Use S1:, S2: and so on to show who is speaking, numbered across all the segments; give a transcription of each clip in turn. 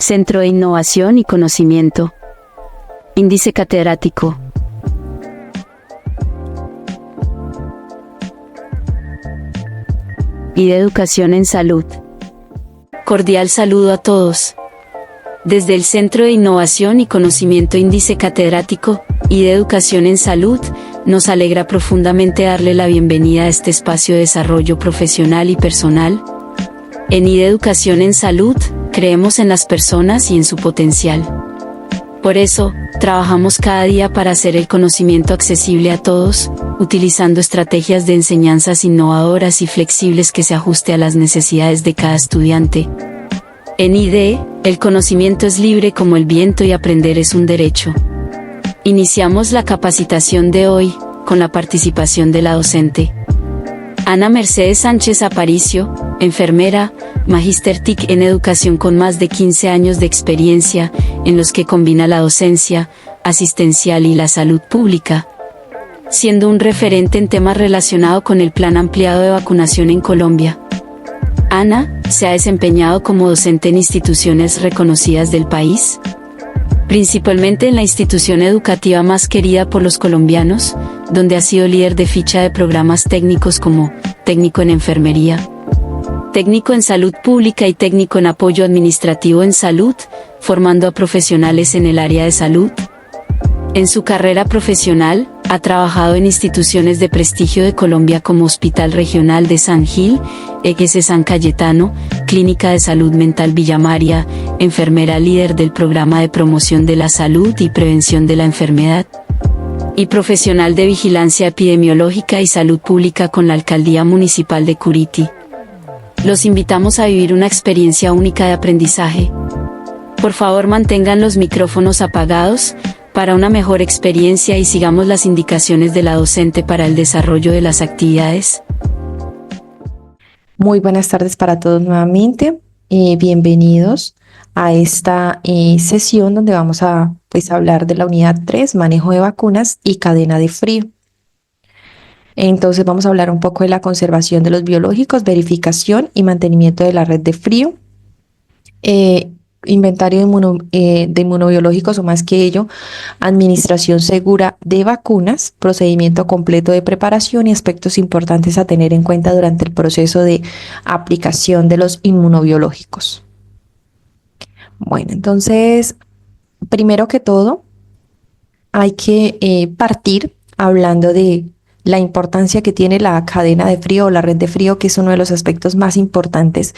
S1: Centro de Innovación y Conocimiento. Índice catedrático. Y de Educación en Salud. Cordial saludo a todos. Desde el Centro de Innovación y Conocimiento Índice Catedrático y de Educación en Salud, nos alegra profundamente darle la bienvenida a este espacio de desarrollo profesional y personal. En IDE Educación en Salud, creemos en las personas y en su potencial. Por eso, trabajamos cada día para hacer el conocimiento accesible a todos, utilizando estrategias de enseñanzas innovadoras y flexibles que se ajuste a las necesidades de cada estudiante. En IDE, el conocimiento es libre como el viento y aprender es un derecho. Iniciamos la capacitación de hoy, con la participación de la docente Ana Mercedes Sánchez Aparicio, enfermera, magíster TIC en educación con más de 15 años de experiencia, en los que combina la docencia, asistencial y la salud pública, siendo un referente en temas relacionados con el Plan Ampliado de Vacunación en Colombia. Ana se ha desempeñado como docente en instituciones reconocidas del país, principalmente en la institución educativa más querida por los colombianos, donde ha sido líder de ficha de programas técnicos como técnico en enfermería, técnico en salud pública y técnico en apoyo administrativo en salud, formando a profesionales en el área de salud. En su carrera profesional, ha trabajado en instituciones de prestigio de Colombia como Hospital Regional de San Gil, EGS San Cayetano, Clínica de Salud Mental Villa María, enfermera líder del Programa de Promoción de la Salud y Prevención de la Enfermedad, y profesional de Vigilancia Epidemiológica y Salud Pública con la Alcaldía Municipal de Curiti. Los invitamos a vivir una experiencia única de aprendizaje. Por favor, mantengan los micrófonos apagados para una mejor experiencia y sigamos las indicaciones de la docente para el desarrollo de las actividades.
S2: Muy buenas tardes para todos nuevamente. Bienvenidos a esta sesión donde vamos a hablar de la unidad 3, manejo de vacunas y cadena de frío. Entonces vamos a hablar un poco de la conservación de los biológicos, verificación y mantenimiento de la red de frío, inventario de inmunobiológicos o más que ello, administración segura de vacunas, procedimiento completo de preparación y aspectos importantes a tener en cuenta durante el proceso de aplicación de los inmunobiológicos. Bueno, entonces, primero que todo, hay que partir hablando de la importancia que tiene la cadena de frío o la red de frío, que es uno de los aspectos más importantes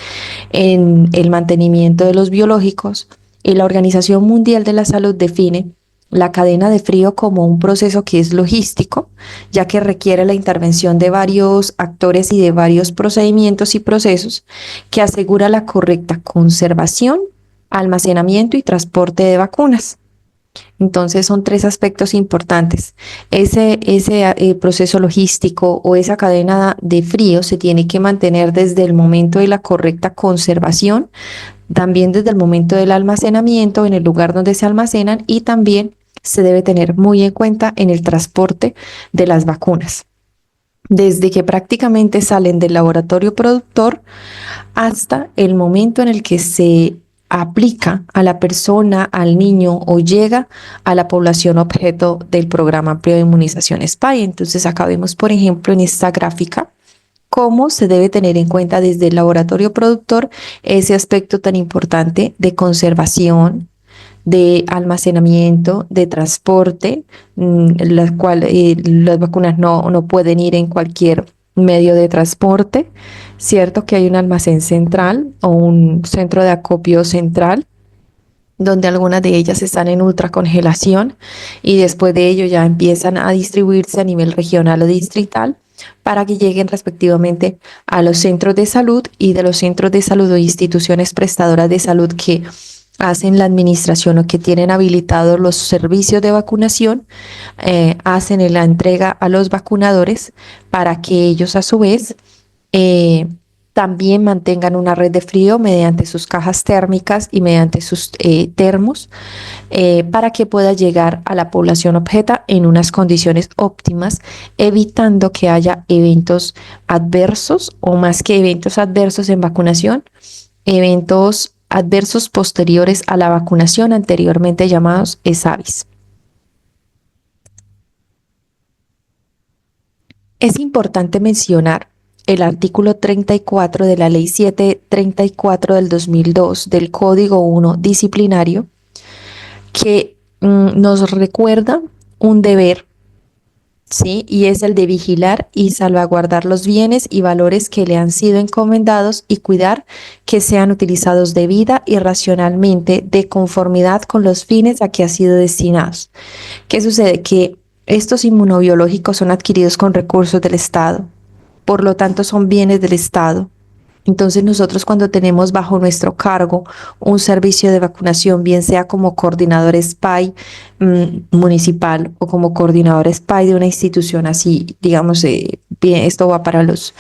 S2: en el mantenimiento de los biológicos. Y la Organización Mundial de la Salud define la cadena de frío como un proceso que es logístico, ya que requiere la intervención de varios actores y de varios procedimientos y procesos que asegura la correcta conservación, almacenamiento y transporte de vacunas. Entonces son tres aspectos importantes. Ese proceso logístico o esa cadena de frío se tiene que mantener desde el momento de la correcta conservación, también desde el momento del almacenamiento en el lugar donde se almacenan, y también se debe tener muy en cuenta en el transporte de las vacunas. Desde que prácticamente salen del laboratorio productor hasta el momento en el que se aplica a la persona, al niño o llega a la población objeto del programa amplio de inmunización SPAI. Entonces acá vemos, por ejemplo, en esta gráfica, cómo se debe tener en cuenta desde el laboratorio productor ese aspecto tan importante de conservación, de almacenamiento, de transporte, las vacunas no pueden ir en cualquier medio de transporte, cierto que hay un almacén central o un centro de acopio central donde algunas de ellas están en ultracongelación y después de ello ya empiezan a distribuirse a nivel regional o distrital para que lleguen respectivamente a los centros de salud, y de los centros de salud o instituciones prestadoras de salud que hacen la administración o que tienen habilitados los servicios de vacunación, hacen la entrega a los vacunadores para que ellos a su vez también mantengan una red de frío mediante sus cajas térmicas y mediante sus termos, para que pueda llegar a la población objeta en unas condiciones óptimas, evitando que haya eventos adversos, o más que eventos adversos en vacunación, eventos adversos posteriores a la vacunación, anteriormente llamados ESAVIS. Es importante mencionar el artículo 34 de la Ley 734 del 2002 del Código 1 disciplinario, que nos recuerda un deber, ¿sí? Y es el de vigilar y salvaguardar los bienes y valores que le han sido encomendados y cuidar que sean utilizados debida y racionalmente de conformidad con los fines a que han sido destinados. ¿Qué sucede? Que estos inmunobiológicos son adquiridos con recursos del Estado, por lo tanto son bienes del Estado. Entonces nosotros cuando tenemos bajo nuestro cargo un servicio de vacunación, bien sea como coordinador SPAI municipal o como coordinador SPAI de una institución así, digamos, bien, esto va para los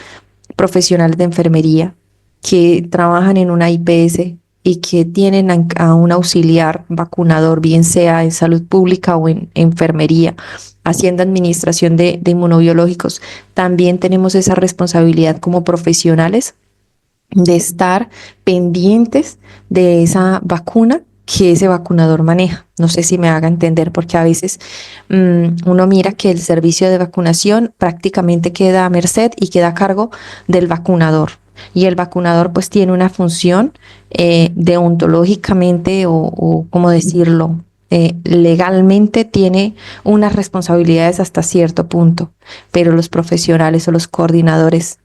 S2: profesionales de enfermería que trabajan en una IPS y que tienen a un auxiliar vacunador, bien sea en salud pública o en enfermería, haciendo administración de inmunobiológicos. También tenemos esa responsabilidad como profesionales de estar pendientes de esa vacuna que ese vacunador maneja. No sé si me haga entender, porque a veces uno mira que el servicio de vacunación prácticamente queda a merced y queda a cargo del vacunador. Y el vacunador pues tiene una función deontológicamente o cómo decirlo, legalmente tiene unas responsabilidades hasta cierto punto, pero los profesionales o los coordinadores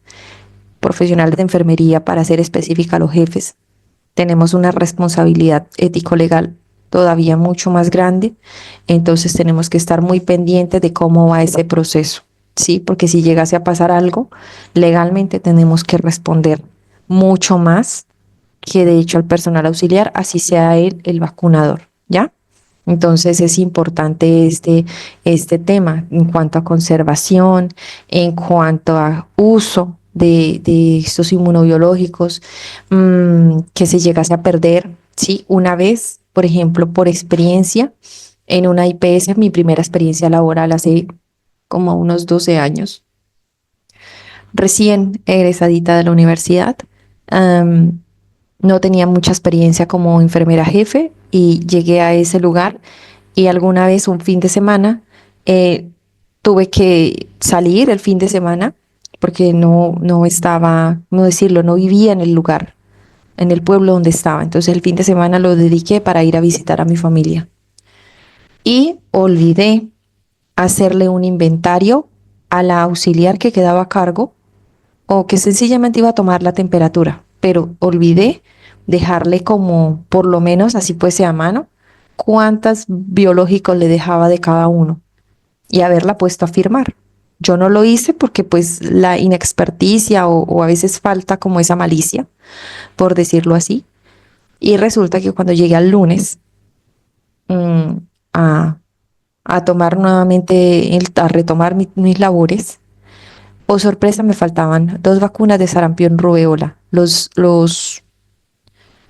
S2: profesionales de enfermería, para ser específica, los jefes, tenemos una responsabilidad ético-legal todavía mucho más grande, entonces tenemos que estar muy pendientes de cómo va ese proceso, ¿sí? Porque si llegase a pasar algo, legalmente tenemos que responder mucho más que de hecho al personal auxiliar, así sea él el vacunador, ¿ya? Entonces es importante este tema en cuanto a conservación, en cuanto a uso de estos inmunobiológicos, que se llegase a perder, ¿sí? Una vez, por ejemplo, por experiencia, en una IPS, mi primera experiencia laboral hace como unos 12 años, recién egresadita de la universidad, no tenía mucha experiencia como enfermera jefe y llegué a ese lugar y alguna vez un fin de semana tuve que salir el fin de semana porque no estaba, no decirlo, no vivía en el lugar, en el pueblo donde estaba. Entonces el fin de semana lo dediqué para ir a visitar a mi familia. Y olvidé hacerle un inventario a la auxiliar que quedaba a cargo o que sencillamente iba a tomar la temperatura, pero olvidé dejarle como, por lo menos así fuese a mano, cuántas biológicos le dejaba de cada uno y haberla puesto a firmar. Yo no lo hice porque pues la inexperticia o a veces falta como esa malicia, por decirlo así. Y resulta que cuando llegué al lunes mm, a, a tomar nuevamente, a retomar mis labores, oh sorpresa, me faltaban 2 vacunas de sarampión rubeola. Los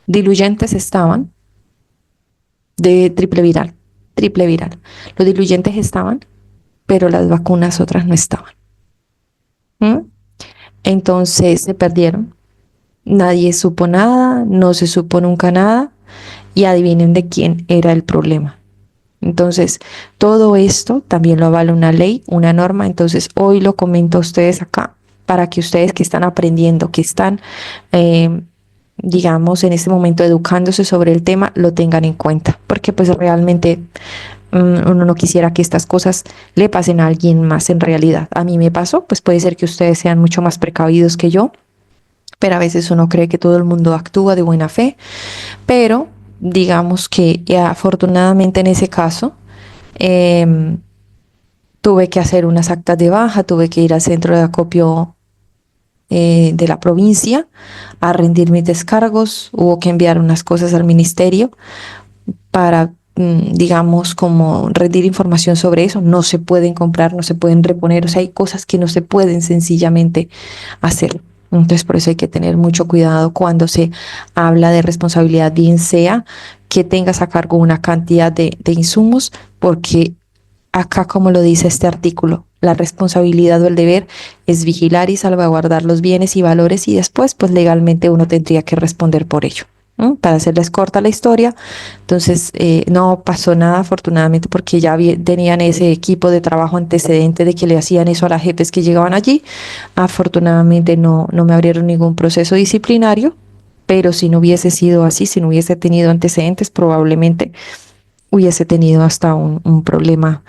S2: diluyentes estaban de triple viral. Los diluyentes estaban, pero las vacunas otras no estaban. ¿Mm? Entonces se perdieron. Nadie supo nada, no se supo nunca nada y adivinen de quién era el problema. Entonces, todo esto también lo avala una ley, una norma. Entonces, hoy lo comento a ustedes acá para que ustedes que están aprendiendo, que están, digamos, en este momento educándose sobre el tema, lo tengan en cuenta. Porque pues realmente uno no quisiera que estas cosas le pasen a alguien más en realidad. A mí me pasó, pues puede ser que ustedes sean mucho más precavidos que yo, pero a veces uno cree que todo el mundo actúa de buena fe, pero digamos que afortunadamente en ese caso tuve que hacer unas actas de baja, tuve que ir al centro de acopio de la provincia a rendir mis descargos, hubo que enviar unas cosas al ministerio para, digamos, como rendir información sobre eso. No se pueden comprar, no se pueden reponer, o sea, hay cosas que no se pueden sencillamente hacer. Entonces, por eso hay que tener mucho cuidado cuando se habla de responsabilidad, bien sea que tengas a cargo una cantidad de insumos, porque acá, como lo dice este artículo, la responsabilidad o el deber es vigilar y salvaguardar los bienes y valores y después, pues legalmente uno tendría que responder por ello. Para hacerles corta la historia. Entonces, no pasó nada afortunadamente porque ya tenían ese equipo de trabajo antecedente de que le hacían eso a las jefes que llegaban allí. Afortunadamente no me abrieron ningún proceso disciplinario, pero si no hubiese sido así, si no hubiese tenido antecedentes, probablemente hubiese tenido hasta un problema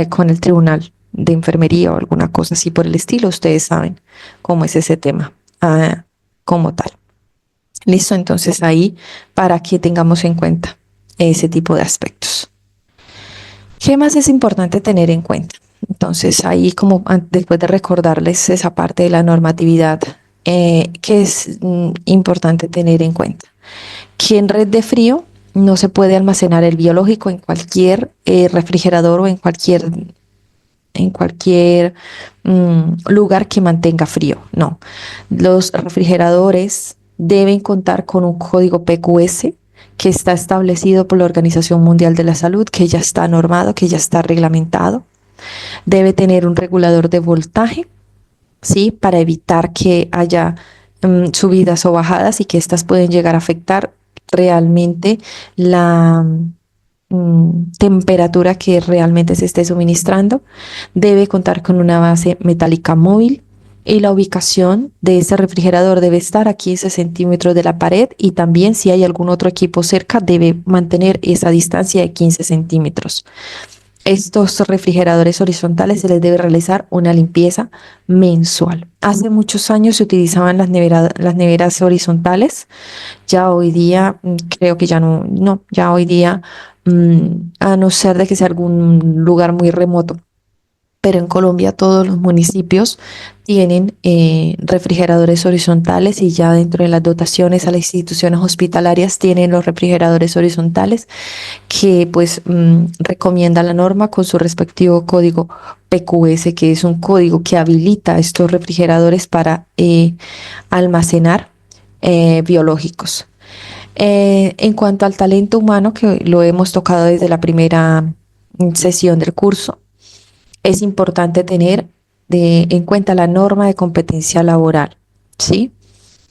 S2: con el tribunal de enfermería o alguna cosa así por el estilo. Ustedes saben cómo es ese tema como tal. Listo, entonces ahí para que tengamos en cuenta ese tipo de aspectos. ¿Qué más es importante tener en cuenta? Entonces ahí como después de recordarles esa parte de la normatividad, que es importante tener en cuenta. Que en red de frío no se puede almacenar el biológico en cualquier refrigerador o en cualquier lugar que mantenga frío. No, los refrigeradores deben contar con un código PQS que está establecido por la Organización Mundial de la Salud, que ya está normado, que ya está reglamentado. Debe tener un regulador de voltaje, ¿sí? Para evitar que haya subidas o bajadas y que estas pueden llegar a afectar realmente la temperatura que realmente se esté suministrando. Debe contar con una base metálica móvil y la ubicación de ese refrigerador debe estar a 15 centímetros de la pared y también si hay algún otro equipo cerca debe mantener esa distancia de 15 centímetros. Estos refrigeradores horizontales se les debe realizar una limpieza mensual. Hace muchos años se utilizaban las neveras horizontales. Ya hoy día creo que ya no, ya hoy día, a no ser de que sea algún lugar muy remoto, pero en Colombia todos los municipios tienen refrigeradores horizontales y ya dentro de las dotaciones a las instituciones hospitalarias tienen los refrigeradores horizontales que pues recomienda la norma con su respectivo código PQS, que es un código que habilita estos refrigeradores para almacenar biológicos. En cuanto al talento humano, que lo hemos tocado desde la primera sesión del curso, es importante tener en cuenta la norma de competencia laboral, ¿sí?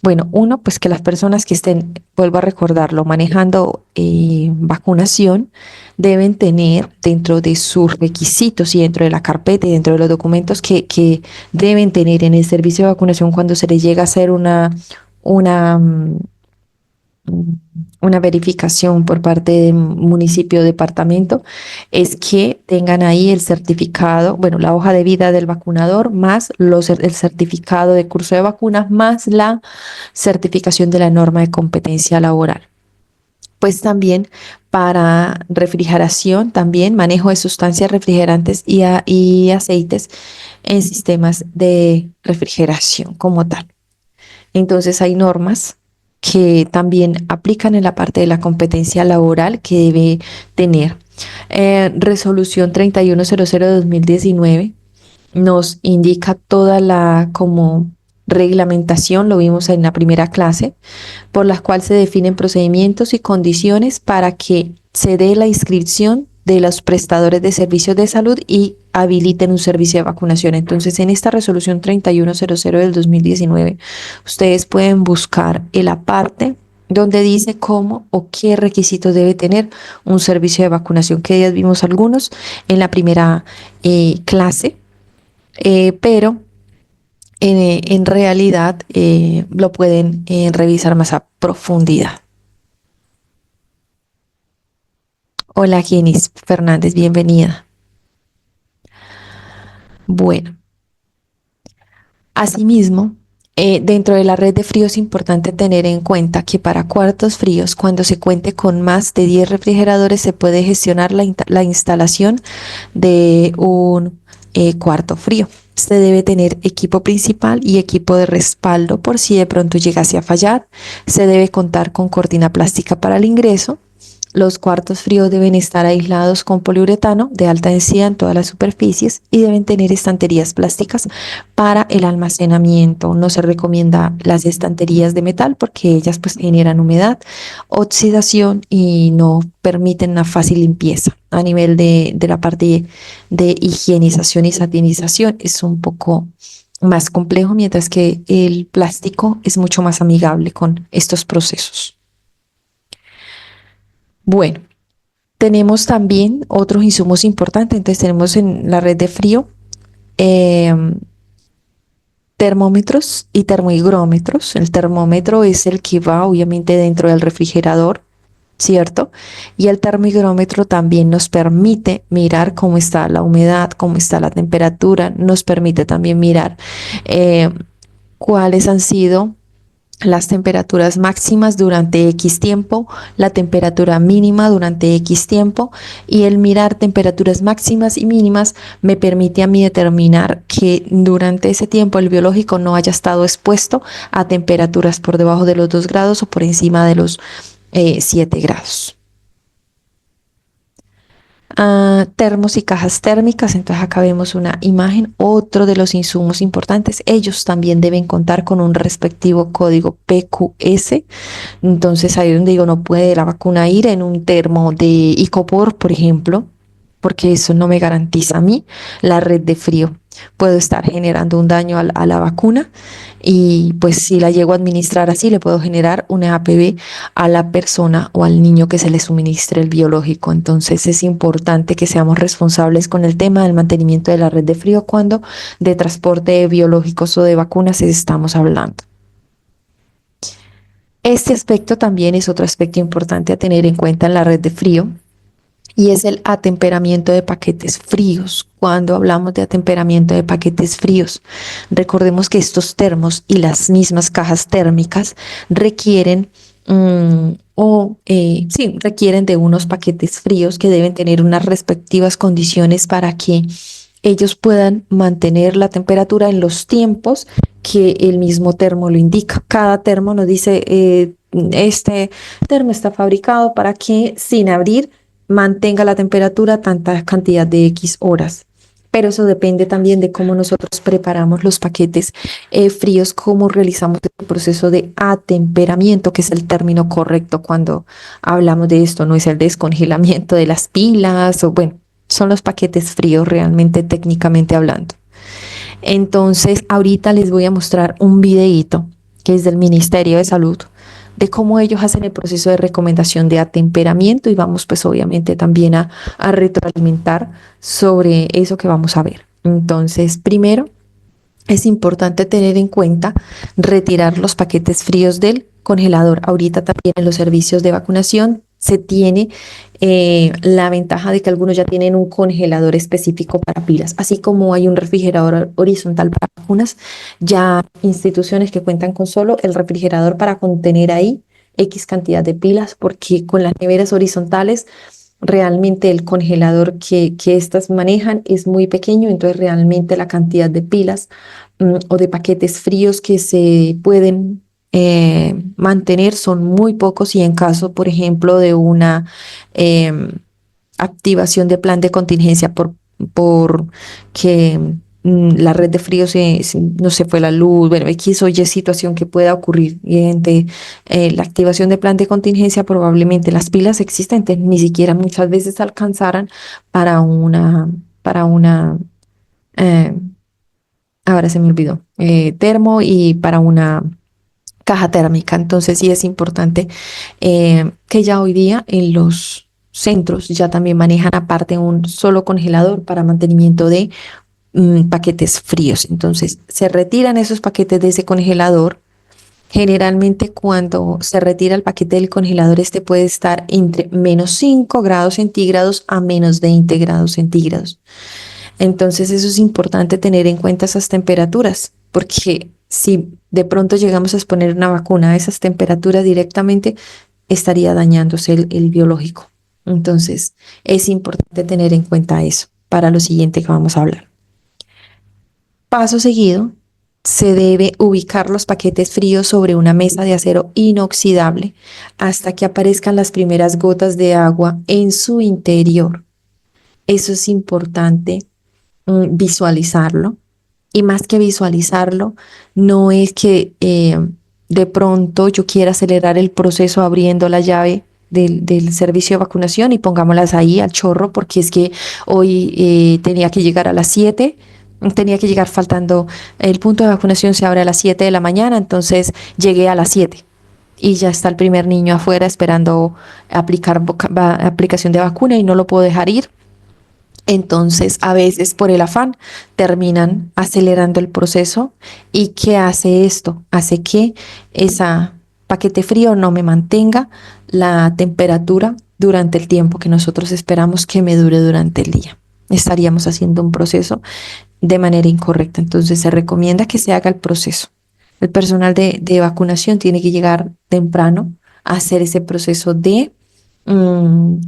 S2: Bueno, uno, pues que las personas que estén, vuelvo a recordarlo, manejando vacunación, deben tener dentro de sus requisitos y dentro de la carpeta y dentro de los documentos que deben tener en el servicio de vacunación cuando se les llega a hacer una, mm, una verificación por parte del municipio o departamento, es que tengan ahí el certificado, bueno, la hoja de vida del vacunador, más el certificado de curso de vacunas, más la certificación de la norma de competencia laboral. Pues también para refrigeración, también manejo de sustancias refrigerantes y aceites en sistemas de refrigeración como tal. Entonces hay normas que también aplican en la parte de la competencia laboral que debe tener. Resolución 3100 de 2019 nos indica toda la como reglamentación, lo vimos en la primera clase, por las cuales se definen procedimientos y condiciones para que se dé la inscripción de los prestadores de servicios de salud y habiliten un servicio de vacunación. Entonces, en esta resolución 3100 del 2019, ustedes pueden buscar el aparte donde dice cómo o qué requisitos debe tener un servicio de vacunación, que ya vimos algunos en la primera clase, pero en realidad lo pueden revisar más a profundidad. Hola, Genis Fernández, bienvenida. Bueno, asimismo, dentro de la red de frío es importante tener en cuenta que para cuartos fríos, cuando se cuente con más de 10 refrigeradores, se puede gestionar la instalación de un cuarto frío. Se debe tener equipo principal y equipo de respaldo por si de pronto llegase a fallar. Se debe contar con cortina plástica para el ingreso. Los cuartos fríos deben estar aislados con poliuretano de alta densidad en todas las superficies y deben tener estanterías plásticas para el almacenamiento. No se recomienda las estanterías de metal porque ellas pues generan humedad, oxidación y no permiten una fácil limpieza. A nivel de la parte de higienización y sanitización es un poco más complejo, mientras que el plástico es mucho más amigable con estos procesos. Bueno, tenemos también otros insumos importantes. Entonces tenemos en la red de frío em, termómetros y termohigrómetros. El termómetro es el que va obviamente dentro del refrigerador, ¿cierto? Y el termohigrómetro también nos permite mirar cómo está la humedad, cómo está la temperatura, nos permite también mirar eh, cuáles han sido las temperaturas máximas durante X tiempo, la temperatura mínima durante X tiempo, y el mirar temperaturas máximas y mínimas me permite a mí determinar que durante ese tiempo el biológico no haya estado expuesto a temperaturas por debajo de los 2 grados o por encima de los 7 grados. Termos y cajas térmicas. Entonces acá vemos una imagen. Otro de los insumos importantes, ellos también deben contar con un respectivo código PQS. Entonces ahí es donde digo, no puede la vacuna ir en un termo de Icopor, por ejemplo, porque eso no me garantiza a mí la red de frío. Puedo estar generando un daño a la vacuna, y pues si la llego a administrar así, le puedo generar una APV a la persona o al niño que se le suministre el biológico. Entonces es importante que seamos responsables con el tema del mantenimiento de la red de frío cuando de transporte de biológicos o de vacunas estamos hablando. Este aspecto también es otro aspecto importante a tener en cuenta en la red de frío, y es el atemperamiento de paquetes fríos. Cuando hablamos de atemperamiento de paquetes fríos, recordemos que estos termos y las mismas cajas térmicas requieren sí, requieren de unos paquetes fríos que deben tener unas respectivas condiciones para que ellos puedan mantener la temperatura en los tiempos que el mismo termo lo indica. Cada termo nos dice, este termo está fabricado para que sin abrir mantenga la temperatura tanta cantidad de X horas. Pero eso depende también de cómo nosotros preparamos los paquetes fríos, cómo realizamos el proceso de atemperamiento, que es el término correcto cuando hablamos de esto. No es el descongelamiento de las pilas, o bueno, son los paquetes fríos realmente técnicamente hablando. Entonces, ahorita les voy a mostrar un videíto que es del Ministerio de Salud, de cómo ellos hacen el proceso de recomendación de atemperamiento, y vamos pues obviamente también a retroalimentar sobre eso que vamos a ver. Entonces, primero es importante tener en cuenta retirar los paquetes fríos del congelador. Ahorita también en los servicios de vacunación se tiene la ventaja de que algunos ya tienen un congelador específico para pilas, así como hay un refrigerador horizontal para vacunas. Ya instituciones que cuentan con solo el refrigerador para contener ahí X cantidad de pilas, porque con las neveras horizontales realmente el congelador que estas manejan es muy pequeño, entonces realmente la cantidad de pilas o de paquetes fríos que se pueden mantener son muy pocos, y en caso, por ejemplo, de una em, activación de plan de contingencia por que la red de frío no se fue la luz, bueno, X o Y situación que pueda ocurrir. Mediante la activación de plan de contingencia, probablemente las pilas existentes ni siquiera muchas veces alcanzaran para una, eh, ahora se me olvidó, termo y para una caja térmica. Entonces sí es importante que ya hoy día en los centros ya también manejan aparte un solo congelador para mantenimiento de paquetes fríos. Entonces se retiran esos paquetes de ese congelador. Generalmente cuando se retira el paquete del congelador, este puede estar entre -5 grados centígrados a -20 grados centígrados. Entonces eso es importante tener en cuenta esas temperaturas, porque si de pronto llegamos a exponer una vacuna a esas temperaturas directamente, estaría dañándose el biológico. Entonces es importante tener en cuenta eso para lo siguiente que vamos a hablar. Paso seguido, se debe ubicar los paquetes fríos sobre una mesa de acero inoxidable hasta que aparezcan las primeras gotas de agua en su interior. Eso es importante visualizarlo. Y más que visualizarlo, no es que de pronto yo quiera acelerar el proceso abriendo la llave del servicio de vacunación y pongámoslas ahí al chorro, porque es que hoy tenía que llegar a las 7, tenía que llegar faltando, el punto de vacunación se abre a las 7 de la mañana, entonces llegué a las 7 y ya está el primer niño afuera esperando aplicación de vacuna y no lo puedo dejar ir. Entonces, a veces por el afán terminan acelerando el proceso. ¿Y qué hace esto? Hace que ese paquete frío no me mantenga la temperatura durante el tiempo que nosotros esperamos que me dure durante el día. Estaríamos haciendo un proceso de manera incorrecta. Entonces, se recomienda que se haga el proceso. El personal de vacunación tiene que llegar temprano a hacer ese proceso de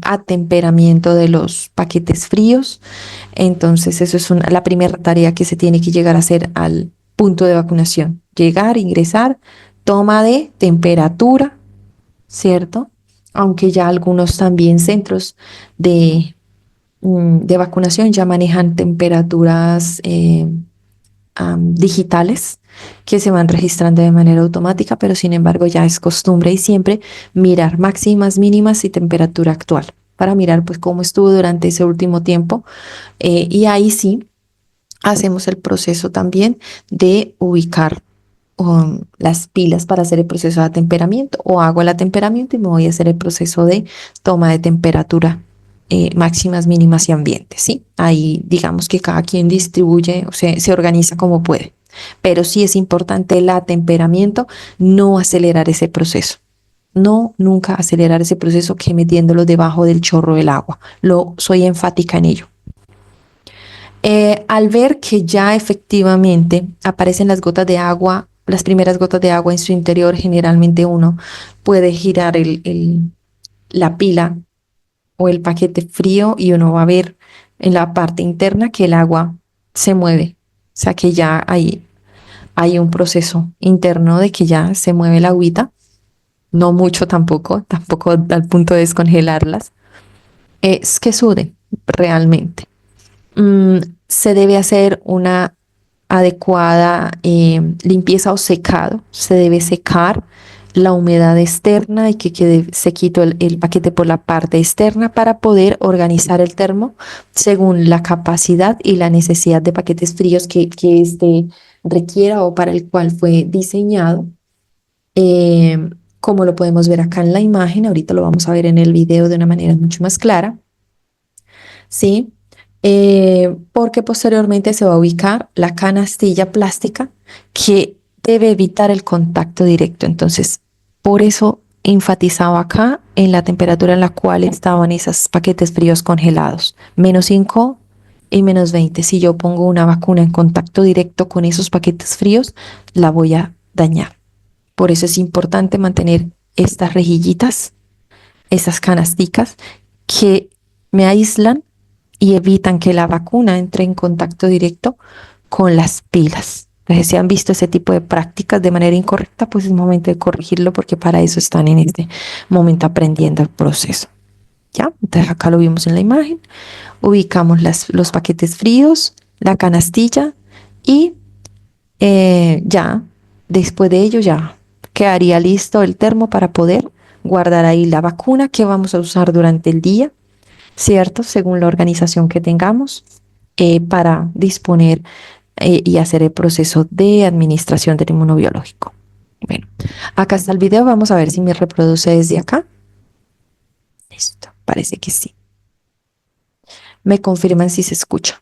S2: atemperamiento de los paquetes fríos. Entonces, eso es la primera tarea que se tiene que llegar a hacer al punto de vacunación. Llegar, ingresar, toma de temperatura, ¿cierto? Aunque ya algunos también centros de vacunación ya manejan temperaturas digitales que se van registrando de manera automática, pero sin embargo ya es costumbre y siempre mirar máximas, mínimas y temperatura actual para mirar pues cómo estuvo durante ese último tiempo. Y ahí sí hacemos el proceso también de ubicar las pilas para hacer el proceso de atemperamiento, o hago el atemperamiento y me voy a hacer el proceso de toma de temperatura, máximas, mínimas y ambientes, ¿sí? Ahí digamos que cada quien distribuye, o sea, se organiza como puede. Pero sí es importante el atemperamiento, no acelerar ese proceso. No, nunca acelerar ese proceso que metiéndolo debajo del chorro del agua. Soy enfática en ello. Al ver que ya efectivamente aparecen las gotas de agua, las primeras gotas de agua en su interior, generalmente uno puede girar la pila o el paquete frío y uno va a ver en la parte interna que el agua se mueve. O sea que ya hay un proceso interno de que ya se mueve la agüita. No mucho tampoco al punto de descongelarlas. Es que sude realmente. Se debe hacer una adecuada limpieza o secado. Se debe secar la humedad externa y que quede sequito el paquete por la parte externa para poder organizar el termo según la capacidad y la necesidad de paquetes fríos que este requiera o para el cual fue diseñado. Como lo podemos ver acá en la imagen, ahorita lo vamos a ver en el video de una manera mucho más clara. ¿Sí? Porque posteriormente se va a ubicar la canastilla plástica que debe evitar el contacto directo. Entonces, por eso enfatizaba acá en la temperatura en la cual estaban esos paquetes fríos congelados, -5 y -20. Si yo pongo una vacuna en contacto directo con esos paquetes fríos, la voy a dañar. Por eso es importante mantener estas rejillitas, esas canasticas que me aíslan y evitan que la vacuna entre en contacto directo con las pilas. Entonces, si han visto ese tipo de prácticas de manera incorrecta, pues es momento de corregirlo porque para eso están en este momento aprendiendo el proceso. ¿Ya? Entonces acá lo vimos en la imagen. Ubicamos los paquetes fríos, la canastilla y ya, después de ello ya quedaría listo el termo para poder guardar ahí la vacuna que vamos a usar durante el día, ¿cierto? Según la organización que tengamos, para disponer y hacer el proceso de administración del inmunobiológico. Bueno, acá está el video, vamos a ver si me reproduce desde acá. Listo, parece que sí. Me confirman si se escucha.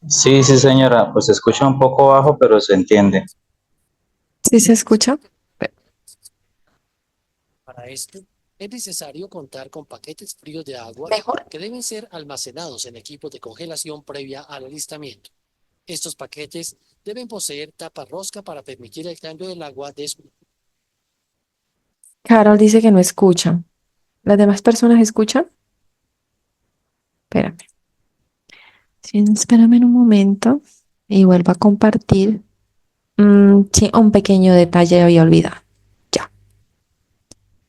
S3: Sí, sí, señora, pues se escucha un poco bajo, pero se entiende.
S2: ¿Sí se escucha?
S4: Para esto, es necesario contar con paquetes fríos de agua
S2: Mejor.
S4: que deben ser almacenados en equipos de congelación previa al alistamiento. Estos paquetes deben poseer tapa rosca para permitir el cambio del agua de su...
S2: Carol dice que no escucha. ¿Las demás personas escuchan? Espérame. Sí, espérame un momento y vuelvo a compartir. Sí, un pequeño detalle había olvidado. Ya.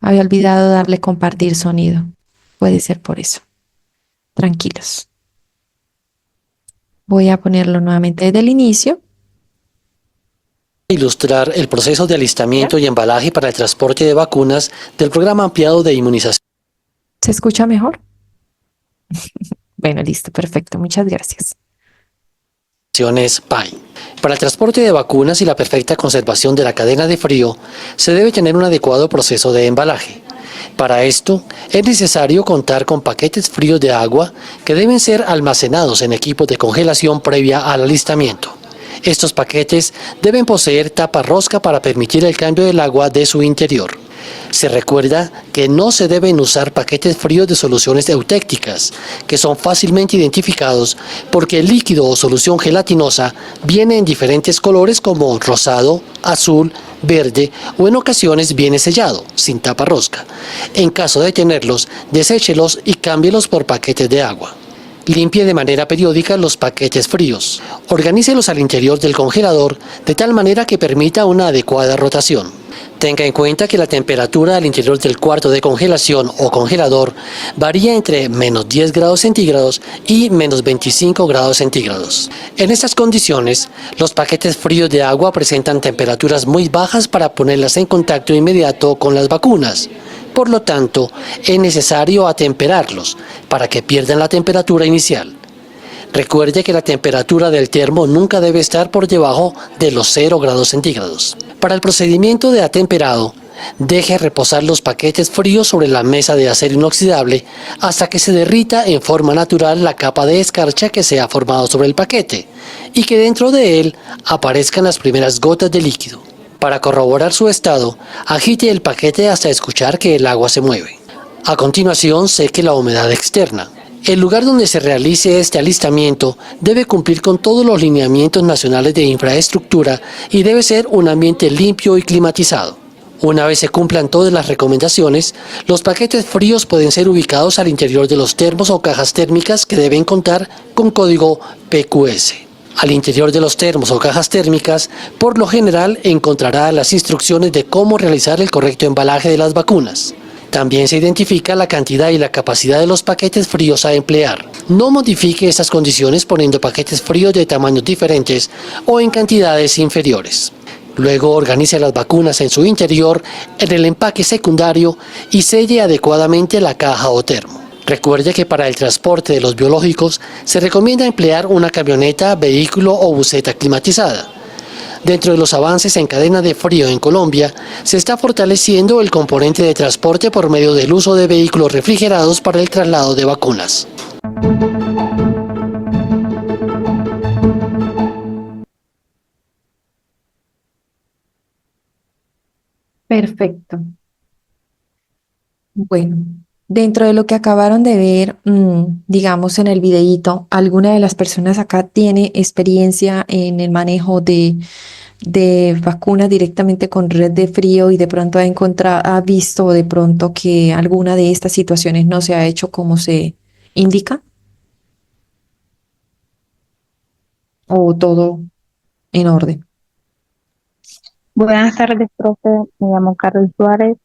S2: Había olvidado darle compartir sonido. Puede ser por eso. Tranquilos. Voy a ponerlo nuevamente desde el inicio.
S4: Ilustrar el proceso de alistamiento y embalaje para el transporte de vacunas del programa ampliado de inmunización.
S2: ¿Se escucha mejor? Bueno, listo, perfecto. Muchas gracias.
S4: PAI. Para el transporte de vacunas y la perfecta conservación de la cadena de frío, se debe tener un adecuado proceso de embalaje. Para esto, es necesario contar con paquetes fríos de agua que deben ser almacenados en equipos de congelación previa al alistamiento. Estos paquetes deben poseer tapa rosca para permitir el cambio del agua de su interior. Se recuerda que no se deben usar paquetes fríos de soluciones eutécticas, que son fácilmente identificados porque el líquido o solución gelatinosa viene en diferentes colores como rosado, azul, verde o en ocasiones viene sellado, sin tapa rosca. En caso de tenerlos, deséchelos y cámbielos por paquetes de agua. Limpie de manera periódica los paquetes fríos. Organícelos al interior del congelador de tal manera que permita una adecuada rotación. Tenga en cuenta que la temperatura al interior del cuarto de congelación o congelador varía entre menos 10 grados centígrados y menos 25 grados centígrados. En estas condiciones, los paquetes fríos de agua presentan temperaturas muy bajas para ponerlas en contacto inmediato con las vacunas. Por lo tanto, es necesario atemperarlos para que pierdan la temperatura inicial. Recuerde que la temperatura del termo nunca debe estar por debajo de los 0 grados centígrados. Para el procedimiento de atemperado, deje reposar los paquetes fríos sobre la mesa de acero inoxidable hasta que se derrita en forma natural la capa de escarcha que se ha formado sobre el paquete y que dentro de él aparezcan las primeras gotas de líquido. Para corroborar su estado, agite el paquete hasta escuchar que el agua se mueve. A continuación, seque la humedad externa. El lugar donde se realice este alistamiento debe cumplir con todos los lineamientos nacionales de infraestructura y debe ser un ambiente limpio y climatizado. Una vez se cumplan todas las recomendaciones, los paquetes fríos pueden ser ubicados al interior de los termos o cajas térmicas que deben contar con código PQS. Al interior de los termos o cajas térmicas, por lo general encontrará las instrucciones de cómo realizar el correcto embalaje de las vacunas. También se identifica la cantidad y la capacidad de los paquetes fríos a emplear. No modifique estas condiciones poniendo paquetes fríos de tamaños diferentes o en cantidades inferiores. Luego organice las vacunas en su interior, en el empaque secundario y selle adecuadamente la caja o termo. Recuerde que para el transporte de los biológicos se recomienda emplear una camioneta, vehículo o buseta climatizada. Dentro de los avances en cadena de frío en Colombia, se está fortaleciendo el componente de transporte por medio del uso de vehículos refrigerados para el traslado de vacunas.
S2: Perfecto. Bueno, dentro de lo que acabaron de ver, digamos en el videíto, ¿alguna de las personas acá tiene experiencia en el manejo de vacunas directamente con red de frío y de pronto ha visto de pronto que alguna de estas situaciones no se ha hecho como se indica? ¿O todo en orden?
S5: Buenas tardes, profe. Me llamo Carlos Suárez.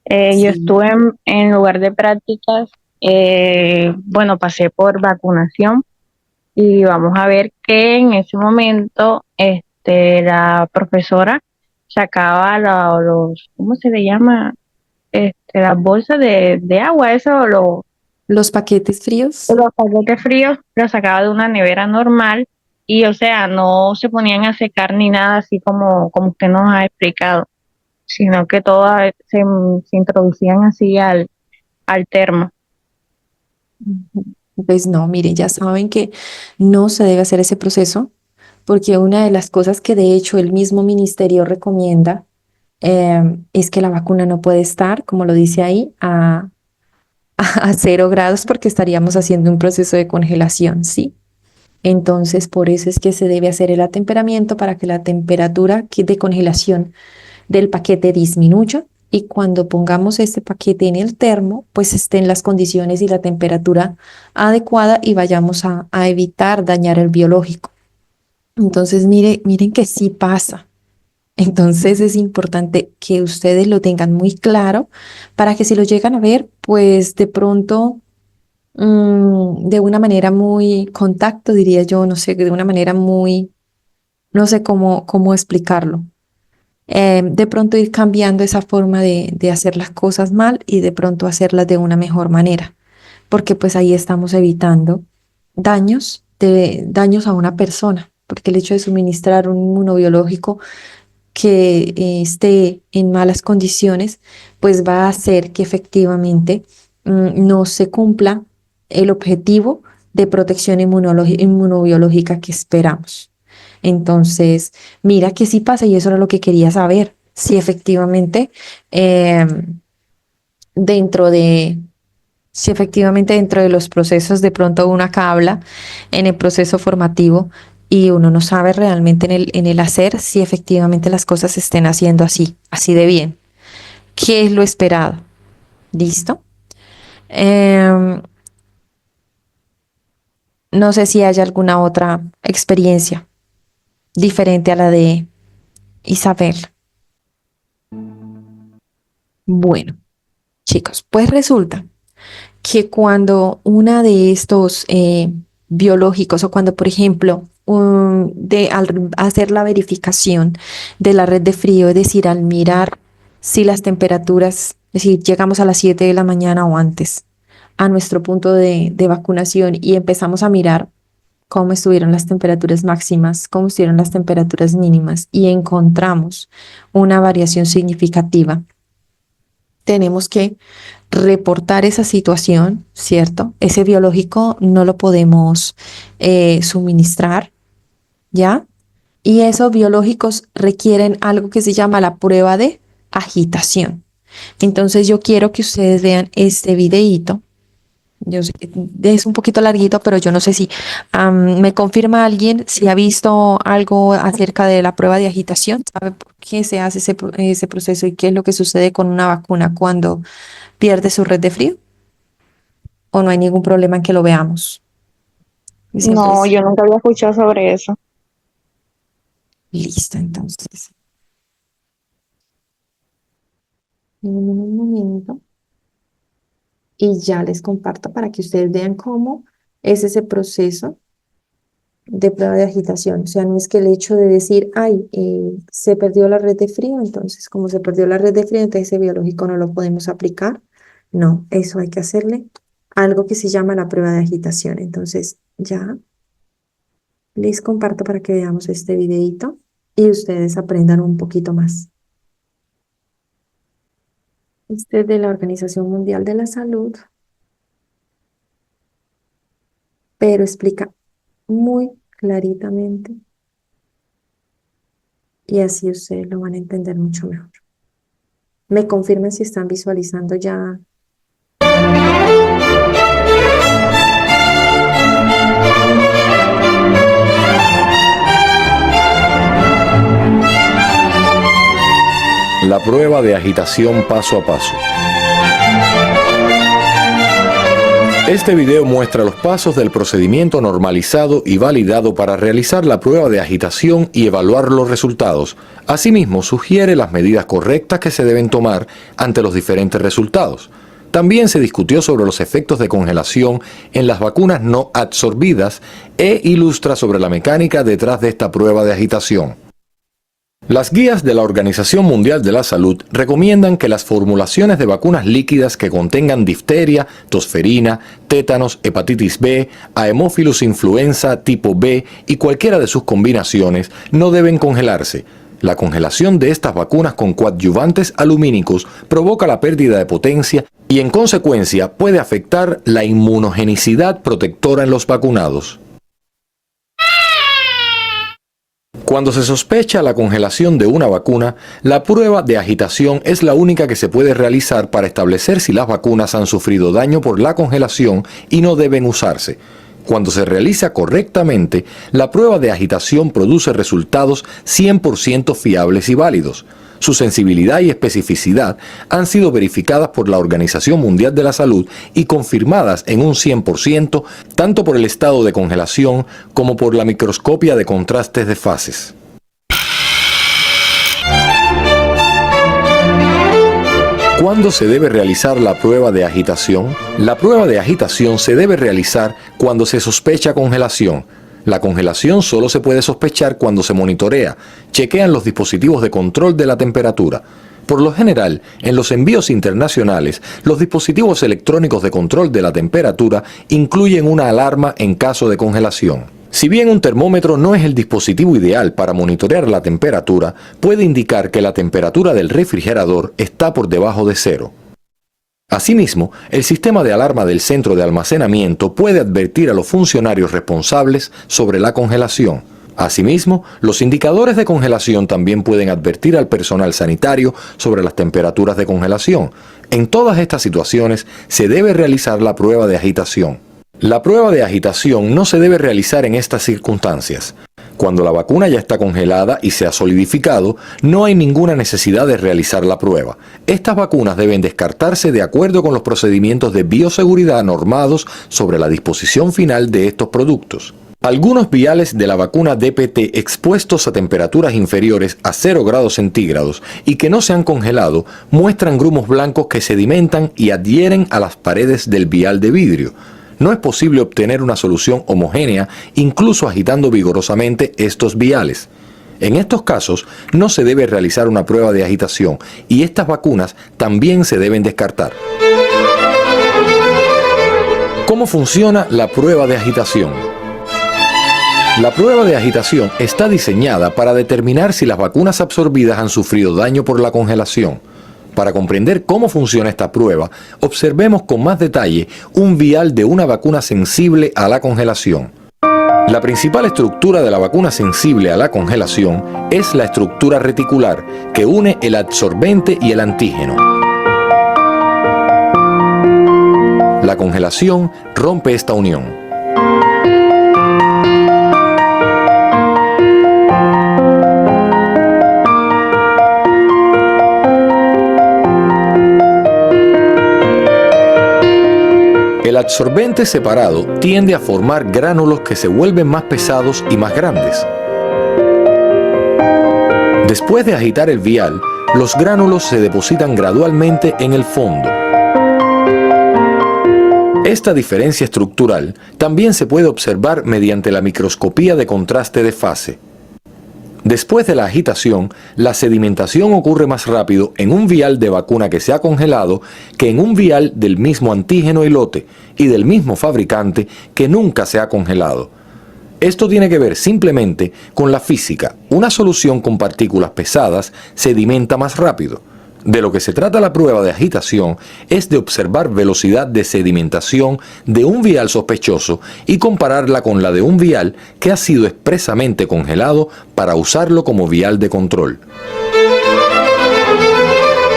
S5: Yo
S2: Sí.
S5: estuve en lugar de prácticas. Bueno, pasé por vacunación y vamos a ver que en ese momento la profesora sacaba ¿cómo se le llama? Las bolsas de agua,
S2: ¿Los paquetes fríos?
S5: los paquetes fríos, los sacaba de una nevera normal y, o sea, no se ponían a secar ni nada así como usted nos ha explicado, sino que todas se introducían así al termo.
S2: Pues no, miren, ya saben que no se debe hacer ese proceso porque una de las cosas que de hecho el mismo ministerio recomienda es que la vacuna no puede estar, como lo dice ahí, a 0 grados porque estaríamos haciendo un proceso de congelación, ¿sí? Entonces, por eso es que se debe hacer el atemperamiento para que la temperatura de congelación del paquete disminuya y cuando pongamos este paquete en el termo, pues estén las condiciones y la temperatura adecuada y vayamos a evitar dañar el biológico. Entonces, miren que sí pasa. Entonces es importante que ustedes lo tengan muy claro para que si lo llegan a ver, pues de pronto de una manera muy contacto, diría yo, no sé, de una manera muy, no sé cómo explicarlo. De pronto ir cambiando esa forma de hacer las cosas mal y de pronto hacerlas de una mejor manera. porque pues ahí estamos evitando daños a una persona, porque el hecho de suministrar un inmunobiológico que esté en malas condiciones, pues va a hacer que efectivamente no se cumpla el objetivo de protección inmunobiológica que esperamos. Entonces, mira que sí pasa y eso era lo que quería saber, si efectivamente eh, dentro de si efectivamente dentro de los procesos de pronto uno acá habla en el proceso formativo y uno no sabe realmente en el hacer si efectivamente las cosas se estén haciendo así, así de bien. ¿Qué es lo esperado? ¿Listo? Em, no sé si hay alguna otra experiencia diferente a la de Isabel. Bueno, chicos, pues resulta que cuando una de estos biológicos o cuando, por ejemplo, al hacer la verificación de la red de frío, es decir, al mirar si las temperaturas, es decir, llegamos a las 7 de la mañana o antes a nuestro punto de vacunación y empezamos a mirar cómo estuvieron las temperaturas máximas, cómo estuvieron las temperaturas mínimas y encontramos una variación significativa, tenemos que reportar esa situación, ¿cierto? Ese biológico no lo podemos suministrar, ¿ya? Y esos biológicos requieren algo que se llama la prueba de agitación. Entonces yo quiero que ustedes vean este videíto. Yo sé que es un poquito larguito, pero yo no sé si me confirma alguien si ha visto algo acerca de la prueba de agitación, sabe por qué se hace ese proceso y qué es lo que sucede con una vacuna cuando pierde su red de frío, o no hay ningún problema en que lo veamos. Y siempre
S5: No, yo nunca había escuchado sobre eso.
S2: listo, entonces. En un momento. Y ya les comparto para que ustedes vean cómo es ese proceso de prueba de agitación. O sea, no es que el hecho de decir, ay, se perdió la red de frío, entonces como se perdió la red de frío, entonces ese biológico no lo podemos aplicar. No, eso hay que hacerle algo que se llama la prueba de agitación. Entonces, ya les comparto para que veamos este videito y ustedes aprendan un poquito más. Este es de la Organización Mundial de la Salud, pero explica muy claritamente y así ustedes lo van a entender mucho mejor. Me confirmen si están visualizando ya.
S6: La prueba de agitación paso a paso. Este video muestra los pasos del procedimiento normalizado y validado para realizar la prueba de agitación y evaluar los resultados. Asimismo, sugiere las medidas correctas que se deben tomar ante los diferentes resultados. También se discutió sobre los efectos de congelación en las vacunas no absorbidas e ilustra sobre la mecánica detrás de esta prueba de agitación. Las guías de la Organización Mundial de la Salud recomiendan que las formulaciones de vacunas líquidas que contengan difteria, tosferina, tétanos, hepatitis B, Haemophilus influenza tipo B y cualquiera de sus combinaciones no deben congelarse. La congelación de estas vacunas con coadyuvantes alumínicos provoca la pérdida de potencia y en consecuencia puede afectar la inmunogenicidad protectora en los vacunados. Cuando se sospecha la congelación de una vacuna, la prueba de agitación es la única que se puede realizar para establecer si las vacunas han sufrido daño por la congelación y no deben usarse. Cuando se realiza correctamente, la prueba de agitación produce resultados 100% fiables y válidos. Su sensibilidad y especificidad han sido verificadas por la Organización Mundial de la Salud y confirmadas en un 100% tanto por el estado de congelación como por la microscopia de contrastes de fases. ¿Cuándo se debe realizar la prueba de agitación? La prueba de agitación se debe realizar cuando se sospecha congelación. La congelación solo se puede sospechar cuando se monitorea, chequean los dispositivos de control de la temperatura. Por lo general, en los envíos internacionales, los dispositivos electrónicos de control de la temperatura incluyen una alarma en caso de congelación. Si bien un termómetro no es el dispositivo ideal para monitorear la temperatura, puede indicar que la temperatura del refrigerador está por debajo de cero. Asimismo, el sistema de alarma del centro de almacenamiento puede advertir a los funcionarios responsables sobre la congelación. Asimismo, los indicadores de congelación también pueden advertir al personal sanitario sobre las temperaturas de congelación. En todas estas situaciones se debe realizar la prueba de agitación. La prueba de agitación no se debe realizar en estas circunstancias. Cuando la vacuna ya está congelada y se ha solidificado, no hay ninguna necesidad de realizar la prueba. Estas vacunas deben descartarse de acuerdo con los procedimientos de bioseguridad normados sobre la disposición final de estos productos. Algunos viales de la vacuna DPT expuestos a temperaturas inferiores a 0 grados centígrados y que no se han congelado muestran grumos blancos que sedimentan y adhieren a las paredes del vial de vidrio. No es posible obtener una solución homogénea incluso agitando vigorosamente estos viales. En estos casos no se debe realizar una prueba de agitación y estas vacunas también se deben descartar. ¿Cómo funciona la prueba de agitación? La prueba de agitación está diseñada para determinar si las vacunas absorbidas han sufrido daño por la congelación. Para comprender cómo funciona esta prueba, observemos con más detalle un vial de una vacuna sensible a la congelación. La principal estructura de la vacuna sensible a la congelación es la estructura reticular, que une el adsorbente y el antígeno. La congelación rompe esta unión. El adsorbente separado tiende a formar gránulos que se vuelven más pesados y más grandes. Después de agitar el vial, los gránulos se depositan gradualmente en el fondo. Esta diferencia estructural también se puede observar mediante la microscopía de contraste de fase. Después de la agitación, la sedimentación ocurre más rápido en un vial de vacuna que se ha congelado que en un vial del mismo antígeno y lote y del mismo fabricante que nunca se ha congelado. Esto tiene que ver simplemente con la física. Una solución con partículas pesadas sedimenta más rápido. De lo que se trata la prueba de agitación es de observar velocidad de sedimentación de un vial sospechoso y compararla con la de un vial que ha sido expresamente congelado para usarlo como vial de control.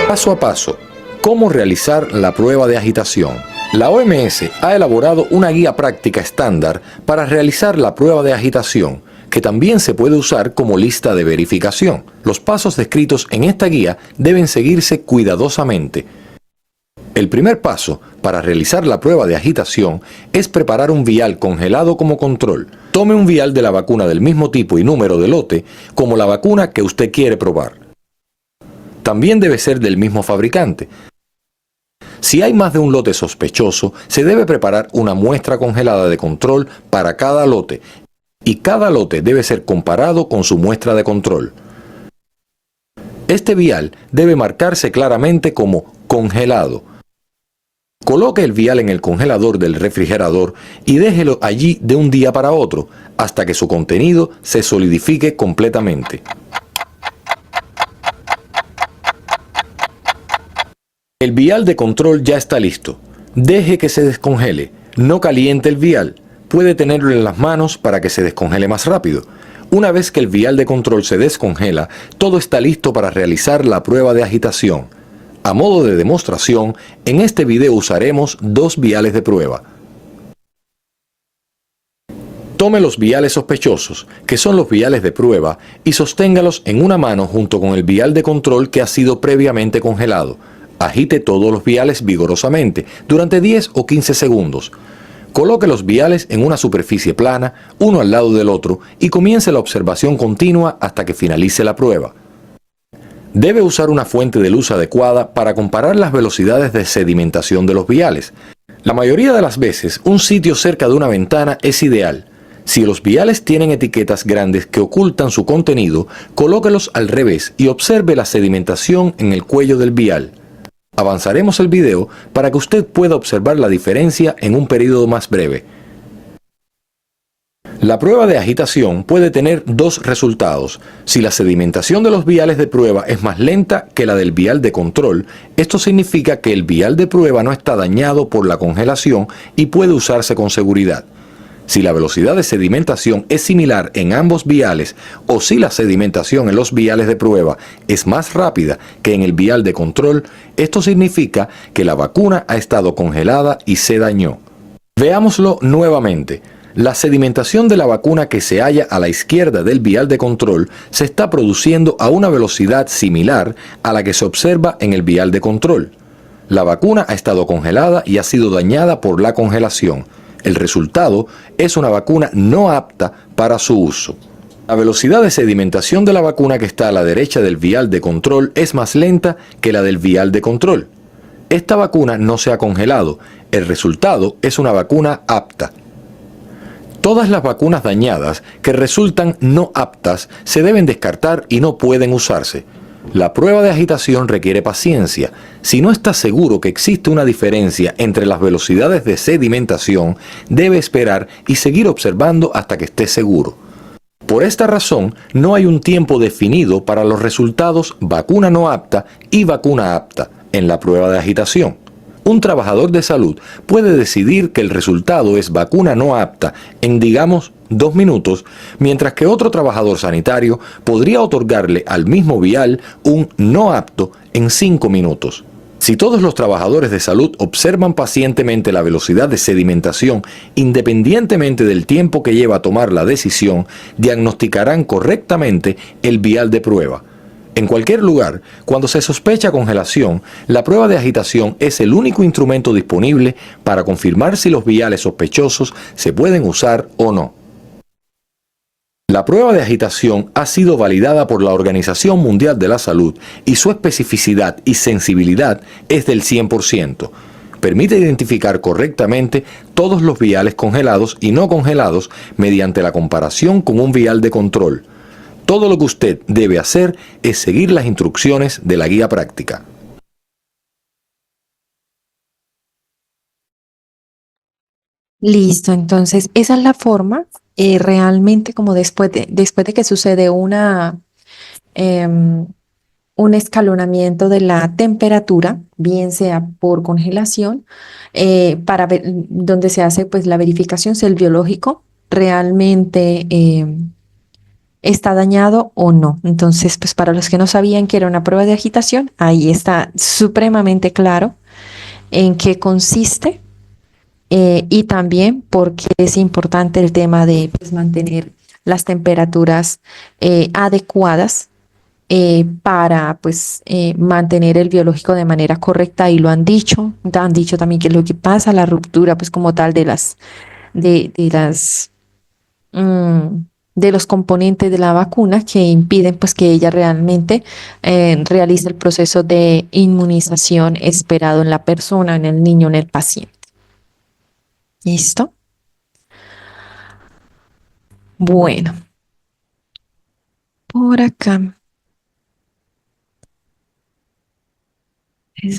S6: Paso a paso, ¿cómo realizar la prueba de agitación? La OMS ha elaborado una guía práctica estándar para realizar la prueba de agitación, que también se puede usar como lista de verificación. Los pasos descritos en esta guía deben seguirse cuidadosamente. El primer paso para realizar la prueba de agitación es preparar un vial congelado como control. Tome un vial de la vacuna del mismo tipo y número de lote como la vacuna que usted quiere probar. También debe ser del mismo fabricante. Si hay más de un lote sospechoso, se debe preparar una muestra congelada de control para cada lote, y cada lote debe ser comparado con su muestra de control. Este vial debe marcarse claramente como congelado. Coloque el vial en el congelador del refrigerador y déjelo allí de un día para otro, hasta que su contenido se solidifique completamente. El vial de control ya está listo. Deje que se descongele. No caliente el vial. Puede tenerlo en las manos para que se descongele más rápido. Una vez que el vial de control se descongela, todo está listo para realizar la prueba de agitación. A modo de demostración, en este video usaremos dos viales de prueba. Tome los viales sospechosos, que son los viales de prueba, y sosténgalos en una mano junto con el vial de control que ha sido previamente congelado. Agite todos los viales vigorosamente durante 10 o 15 segundos. Coloque los viales en una superficie plana, uno al lado del otro, y comience la observación continua hasta que finalice la prueba. Debe usar una fuente de luz adecuada para comparar las velocidades de sedimentación de los viales. La mayoría de las veces, un sitio cerca de una ventana es ideal. Si los viales tienen etiquetas grandes que ocultan su contenido, colóquelos al revés y observe la sedimentación en el cuello del vial. Avanzaremos el video para que usted pueda observar la diferencia en un periodo más breve. La prueba de agitación puede tener dos resultados. Si la sedimentación de los viales de prueba es más lenta que la del vial de control, esto significa que el vial de prueba no está dañado por la congelación y puede usarse con seguridad. Si la velocidad de sedimentación es similar en ambos viales o si la sedimentación en los viales de prueba es más rápida que en el vial de control, esto significa que la vacuna ha estado congelada y se dañó. Veámoslo nuevamente. La sedimentación de la vacuna que se halla a la izquierda del vial de control se está produciendo a una velocidad similar a la que se observa en el vial de control. La vacuna ha estado congelada y ha sido dañada por la congelación. El resultado es una vacuna no apta para su uso. La velocidad de sedimentación de la vacuna que está a la derecha del vial de control es más lenta que la del vial de control. Esta vacuna no se ha congelado. El resultado es una vacuna apta. Todas las vacunas dañadas que resultan no aptas se deben descartar y no pueden usarse. La prueba de agitación requiere paciencia. Si no está seguro que existe una diferencia entre las velocidades de sedimentación, debe esperar y seguir observando hasta que esté seguro. Por esta razón, no hay un tiempo definido para los resultados vacuna no apta y vacuna apta en la prueba de agitación. Un trabajador de salud puede decidir que el resultado es vacuna no apta en, digamos, 2 minutos, mientras que otro trabajador sanitario podría otorgarle al mismo vial un no apto en 5 minutos. Si todos los trabajadores de salud observan pacientemente la velocidad de sedimentación, independientemente del tiempo que lleva a tomar la decisión, diagnosticarán correctamente el vial de prueba. En cualquier lugar, cuando se sospecha congelación, la prueba de agitación es el único instrumento disponible para confirmar si los viales sospechosos se pueden usar o no. La prueba de agitación ha sido validada por la Organización Mundial de la Salud y su especificidad y sensibilidad es del 100%. Permite identificar correctamente todos los viales congelados y no congelados mediante la comparación con un vial de control. Todo lo que usted debe hacer es seguir las instrucciones de la guía práctica.
S2: Listo, entonces esa es la forma, realmente como después de que sucede un escalonamiento de la temperatura, bien sea por congelación, para ver, donde se hace pues la verificación si el biológico realmente está dañado o no. Entonces, pues para los que no sabían que era una prueba de agitación, ahí está supremamente claro en qué consiste y también por qué es importante el tema de pues, mantener las temperaturas adecuadas para pues mantener el biológico de manera correcta y lo han dicho también que lo que pasa, la ruptura pues como tal de de los componentes de la vacuna que impiden pues que ella realmente realice el proceso de inmunización esperado en la persona, en el niño, en el paciente. ¿Listo? Bueno, por acá.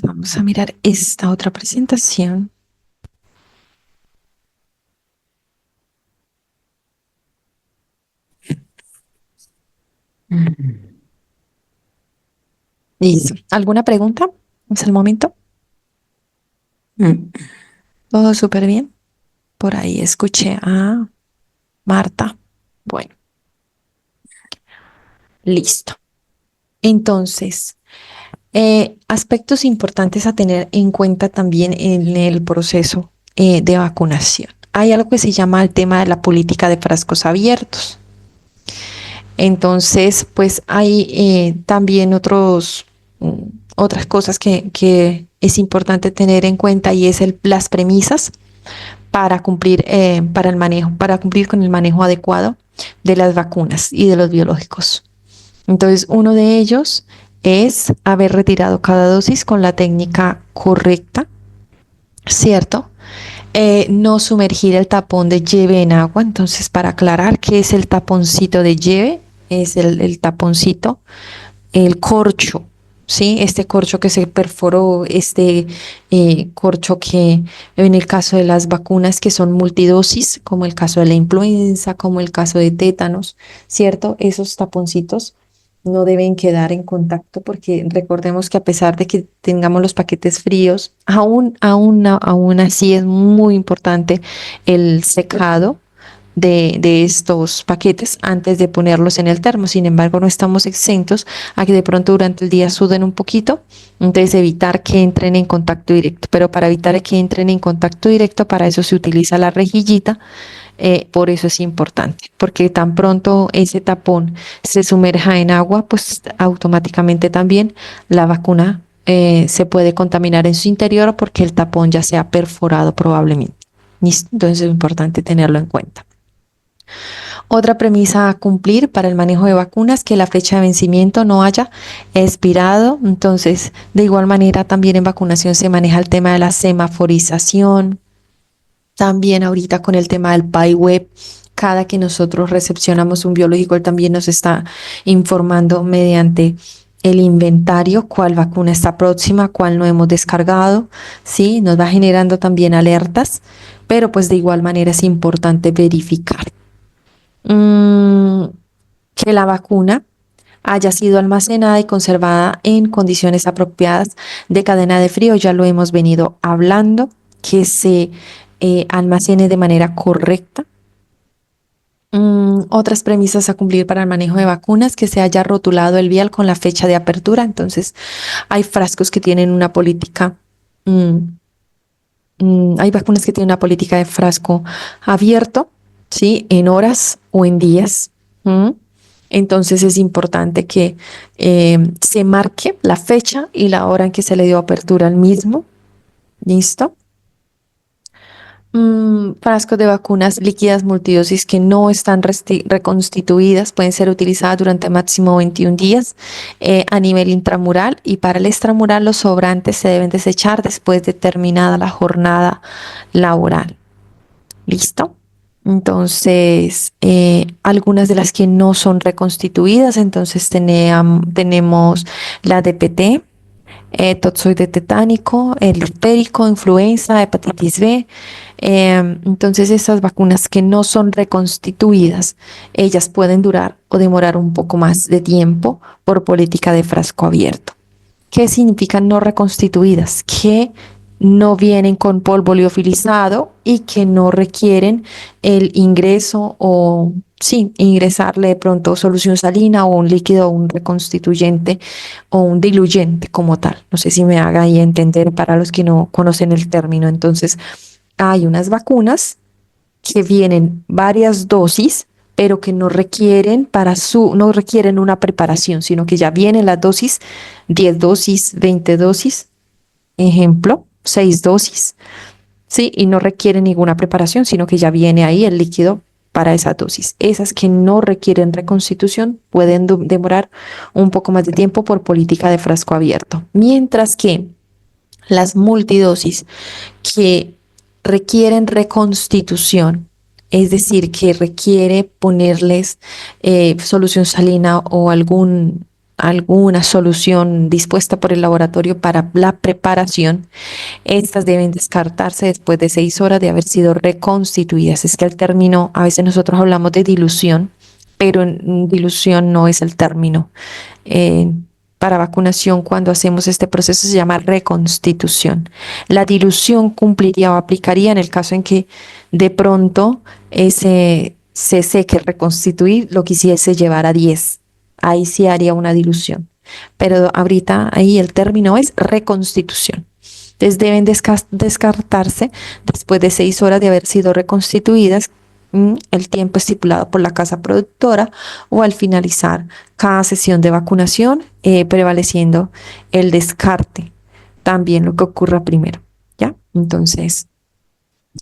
S2: Vamos a mirar esta otra presentación. Listo. ¿Alguna pregunta? ¿Es el momento? Todo súper bien. Por ahí escuché a Marta. Bueno, listo. Entonces, aspectos importantes a tener en cuenta también en el proceso de vacunación. Hay algo que se llama el tema de la política de frascos abiertos. Entonces, pues hay también otras cosas que es importante tener en cuenta y es las premisas para cumplir para cumplir con el manejo adecuado de las vacunas y de los biológicos. Entonces, uno de ellos es haber retirado cada dosis con la técnica correcta, ¿cierto? No sumergir el tapón de lleve en agua. Entonces, para aclarar qué es el taponcito de lleve, es el taponcito, el corcho, ¿sí? Este corcho que se perforó, corcho que en el caso de las vacunas que son multidosis, como el caso de la influenza, como el caso de tétanos, ¿cierto? Esos taponcitos no deben quedar en contacto porque recordemos que a pesar de que tengamos los paquetes fríos, aún así es muy importante el secado de estos paquetes antes de ponerlos en el termo. Sin embargo, no estamos exentos a que de pronto durante el día suden un poquito, entonces evitar que entren en contacto directo. Pero para evitar que entren en contacto directo, para eso se utiliza la rejillita. Por eso es importante, porque tan pronto ese tapón se sumerja en agua, pues automáticamente también la vacuna se puede contaminar en su interior porque el tapón ya se ha perforado probablemente. ¿Listo? Entonces es importante tenerlo en cuenta. Otra premisa a cumplir para el manejo de vacunas, que la fecha de vencimiento no haya expirado. Entonces, de igual manera, también en vacunación se maneja el tema de la semaforización. También ahorita con el tema del PAI web, cada que nosotros recepcionamos un biológico, él también nos está informando mediante el inventario cuál vacuna está próxima, cuál no hemos descargado, ¿sí? Nos va generando también alertas, pero pues de igual manera es importante verificar que la vacuna haya sido almacenada y conservada en condiciones apropiadas de cadena de frío. Ya lo hemos venido hablando, que se almacene de manera correcta. Otras premisas a cumplir para el manejo de vacunas, que se haya rotulado el vial con la fecha de apertura. Entonces, hay frascos que tienen una política, hay vacunas que tienen una política de frasco abierto, ¿sí? En horas o en días. Entonces es importante que se marque la fecha y la hora en que se le dio apertura al mismo. ¿Listo? Frascos de vacunas líquidas multidosis que no están reconstituidas pueden ser utilizadas durante máximo 21 días a nivel intramural, y para el extramural los sobrantes se deben desechar después de terminada la jornada laboral. ¿Listo? Entonces, algunas de las que no son reconstituidas, entonces tenemos la DPT, toxoide tetánico, el difterico, influenza, hepatitis B. Entonces, estas vacunas que no son reconstituidas, ellas pueden durar o demorar un poco más de tiempo por política de frasco abierto. ¿Qué significan no reconstituidas? Que no vienen con polvo liofilizado y que no requieren el ingreso o, sí, ingresarle de pronto solución salina o un líquido o un reconstituyente o un diluyente como tal. No sé si me haga ahí entender para los que no conocen el término. Entonces, hay unas vacunas que vienen varias dosis, pero que no requieren no requieren una preparación, sino que ya vienen las dosis, 10 dosis, 20 dosis, ejemplo, 6 dosis, ¿sí? Y no requieren ninguna preparación, sino que ya viene ahí el líquido para esa dosis. Esas que no requieren reconstitución pueden demorar un poco más de tiempo por política de frasco abierto. Mientras que las multidosis que requieren reconstitución, es decir, que requiere ponerles solución salina o alguna solución dispuesta por el laboratorio para la preparación, estas deben descartarse después de 6 horas de haber sido reconstituidas. Es que el término, a veces nosotros hablamos de dilución, pero dilución no es el término. Para vacunación, cuando hacemos este proceso, se llama reconstitución. La dilución cumpliría o aplicaría en el caso en que de pronto se seque reconstituir, lo quisiese llevar a 10. Ahí sí haría una dilución. Pero ahorita ahí el término es reconstitución. Entonces deben descartarse después de 6 horas de haber sido reconstituidas, el tiempo estipulado por la casa productora o al finalizar cada sesión de vacunación, prevaleciendo el descarte, también lo que ocurra primero, ¿ya? Entonces,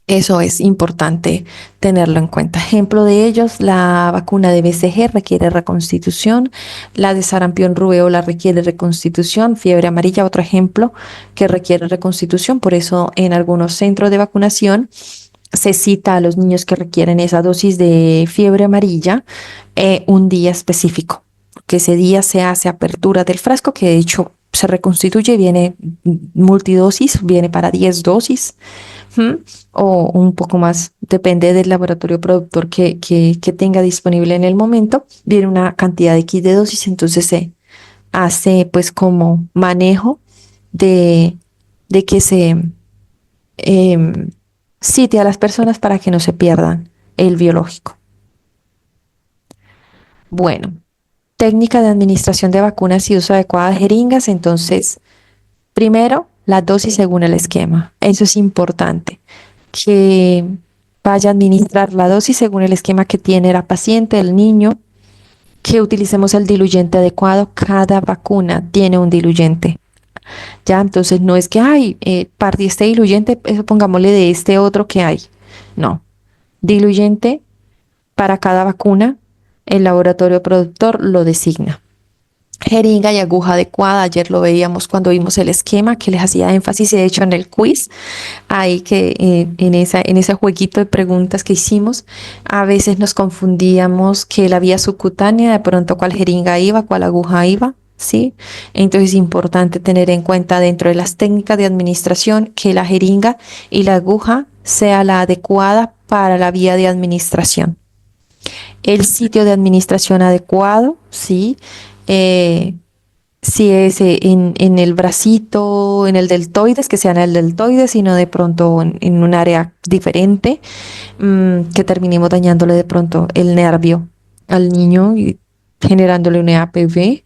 S2: Eso es importante tenerlo en cuenta. Ejemplo de ellos, la vacuna de BCG requiere reconstitución, la de sarampión rubéola requiere reconstitución, fiebre amarilla, otro ejemplo que requiere reconstitución. Por eso en algunos centros de vacunación se cita a los niños que requieren esa dosis de fiebre amarilla un día específico, que ese día se hace apertura del frasco, que de hecho se reconstituye, viene multidosis, viene para 10 dosis. ¿Mm? O un poco más, depende del laboratorio productor que tenga disponible en el momento, viene una cantidad de X de dosis, entonces se hace pues como manejo de, de que se cite a las personas para que no se pierdan el biológico. Bueno, técnica de administración de vacunas y uso adecuado de jeringas, entonces, primero, la dosis según el esquema, eso es importante. Que vaya a administrar la dosis según el esquema que tiene la paciente, el niño, que utilicemos el diluyente adecuado. Cada vacuna tiene un diluyente. Ya, entonces no es que, partí este diluyente, eso pongámosle de este otro que hay. No, diluyente para cada vacuna, el laboratorio productor lo designa. Jeringa y aguja adecuada, ayer lo veíamos cuando vimos el esquema que les hacía énfasis y de hecho en el quiz, ahí que en ese jueguito de preguntas que hicimos, a veces nos confundíamos que la vía subcutánea, de pronto cuál jeringa iba, cuál aguja iba, ¿sí? Entonces es importante tener en cuenta dentro de las técnicas de administración que la jeringa y la aguja sea la adecuada para la vía de administración. El sitio de administración adecuado, ¿sí? Si es en el bracito, en el deltoides, que sea en el deltoides, sino de pronto en un área diferente, que terminemos dañándole de pronto el nervio al niño y generándole un EAPV.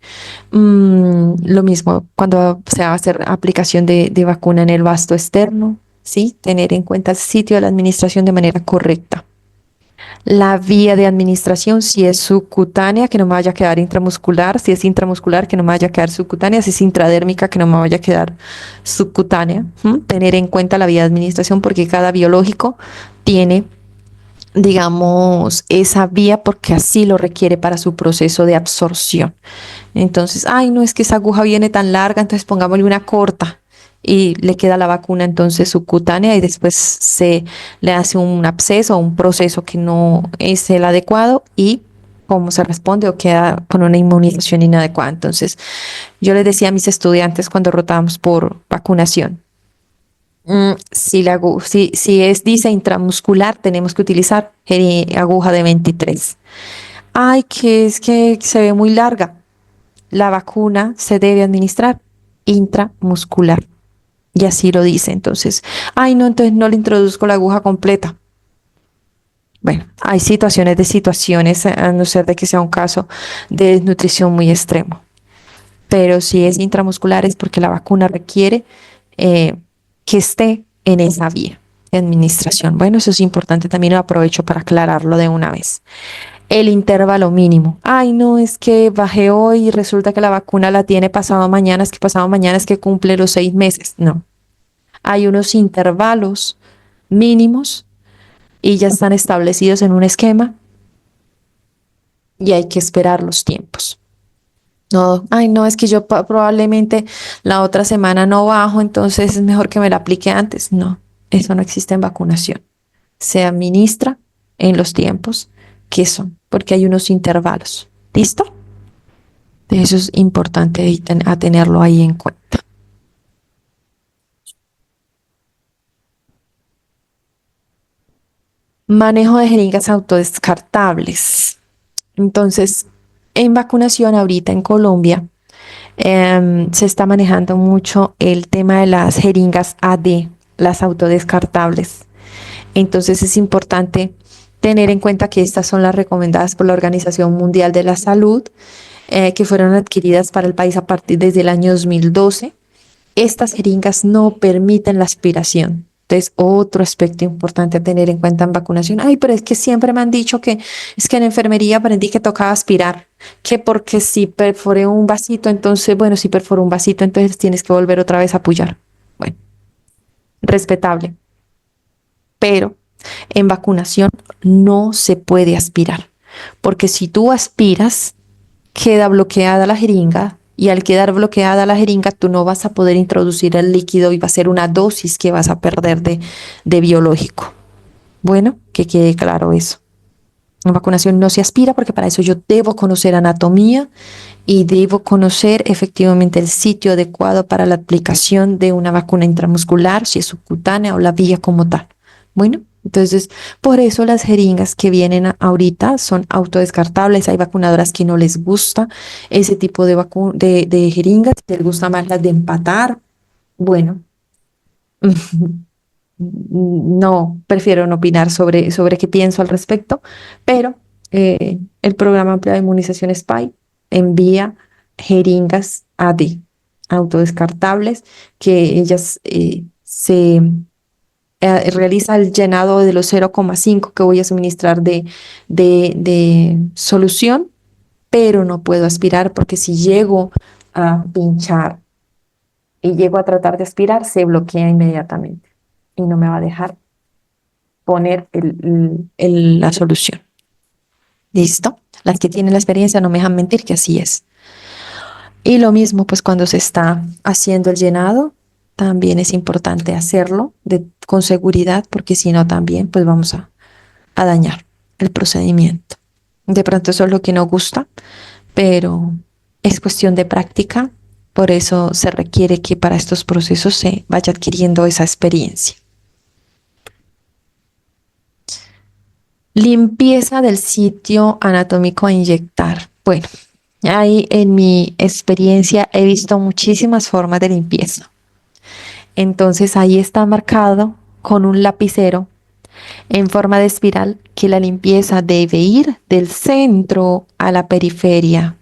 S2: Lo mismo cuando se va a hacer aplicación de vacuna en el vasto externo, ¿sí? Tener en cuenta el sitio de la administración de manera correcta. La vía de administración, si es subcutánea, que no me vaya a quedar intramuscular, si es intramuscular, que no me vaya a quedar subcutánea, si es intradérmica, que no me vaya a quedar subcutánea. Tener en cuenta la vía de administración porque cada biológico tiene, digamos, esa vía porque así lo requiere para su proceso de absorción. Entonces, no es que esa aguja viene tan larga, entonces pongámosle una corta y le queda la vacuna entonces subcutánea y después se le hace un absceso o un proceso que no es el adecuado y cómo se responde o queda con una inmunización inadecuada. Entonces, yo les decía a mis estudiantes cuando rotábamos por vacunación, si dice intramuscular, tenemos que utilizar aguja de 23. Que es que se ve muy larga. La vacuna se debe administrar intramuscular. Y así lo dice. Entonces, entonces no le introduzco la aguja completa. Bueno, hay situaciones de situaciones, a no ser de que sea un caso de desnutrición muy extremo. Pero si es intramuscular es porque la vacuna requiere que esté en esa vía de administración. Bueno, eso es importante, también lo aprovecho para aclararlo de una vez. El intervalo mínimo. No, es que bajé hoy y resulta que la vacuna la tiene pasado mañana, es que pasado mañana es que cumple los 6 meses. No. Hay unos intervalos mínimos y ya están establecidos en un esquema y hay que esperar los tiempos. No, es que yo probablemente la otra semana no bajo, entonces es mejor que me la aplique antes. No, eso no existe en vacunación. Se administra en los tiempos que son, porque hay unos intervalos. ¿Listo? Eso es importante a tenerlo ahí en cuenta. Manejo de jeringas autodescartables. Entonces, en vacunación ahorita en Colombia se está manejando mucho el tema de las jeringas AD, las autodescartables. Entonces es importante tener en cuenta que estas son las recomendadas por la Organización Mundial de la Salud, que fueron adquiridas para el país a partir desde el año 2012. Estas jeringas no permiten la aspiración. Entonces, otro aspecto importante a tener en cuenta en vacunación. Pero es que siempre me han dicho que es que en enfermería aprendí que tocaba aspirar, que porque si perforé un vasito, entonces, bueno, si perforó un vasito, entonces tienes que volver otra vez a apoyar. Bueno, respetable. pero en vacunación no se puede aspirar, porque si tú aspiras, queda bloqueada la jeringa y al quedar bloqueada la jeringa, tú no vas a poder introducir el líquido y va a ser una dosis que vas a perder de biológico. Bueno, que quede claro eso. En vacunación no se aspira porque para eso yo debo conocer anatomía y debo conocer efectivamente el sitio adecuado para la aplicación de una vacuna intramuscular, si es subcutánea o la vía como tal. Bueno, entonces por eso las jeringas que vienen ahorita son autodescartables. Hay vacunadoras que no les gusta ese tipo de jeringas, les gusta más las de empatar. Bueno, no, prefiero no opinar sobre qué pienso al respecto, pero el programa amplio de inmunización SPY envía jeringas AD, autodescartables, que ellas se realiza el llenado de los 0,5 que voy a suministrar de solución, pero no puedo aspirar porque si llego a pinchar y llego a tratar de aspirar, se bloquea inmediatamente y no me va a dejar poner la solución. ¿Listo? Las que tienen la experiencia no me dejan mentir que así es. Y lo mismo, pues cuando se está haciendo el llenado, también es importante hacerlo con seguridad, porque si no también, pues vamos a dañar el procedimiento. De pronto eso es lo que no gusta, pero es cuestión de práctica, por eso se requiere que para estos procesos se vaya adquiriendo esa experiencia. Limpieza del sitio anatómico a inyectar. Bueno, ahí en mi experiencia he visto muchísimas formas de limpieza. Entonces ahí está marcado con un lapicero en forma de espiral que la limpieza debe ir del centro a la periferia.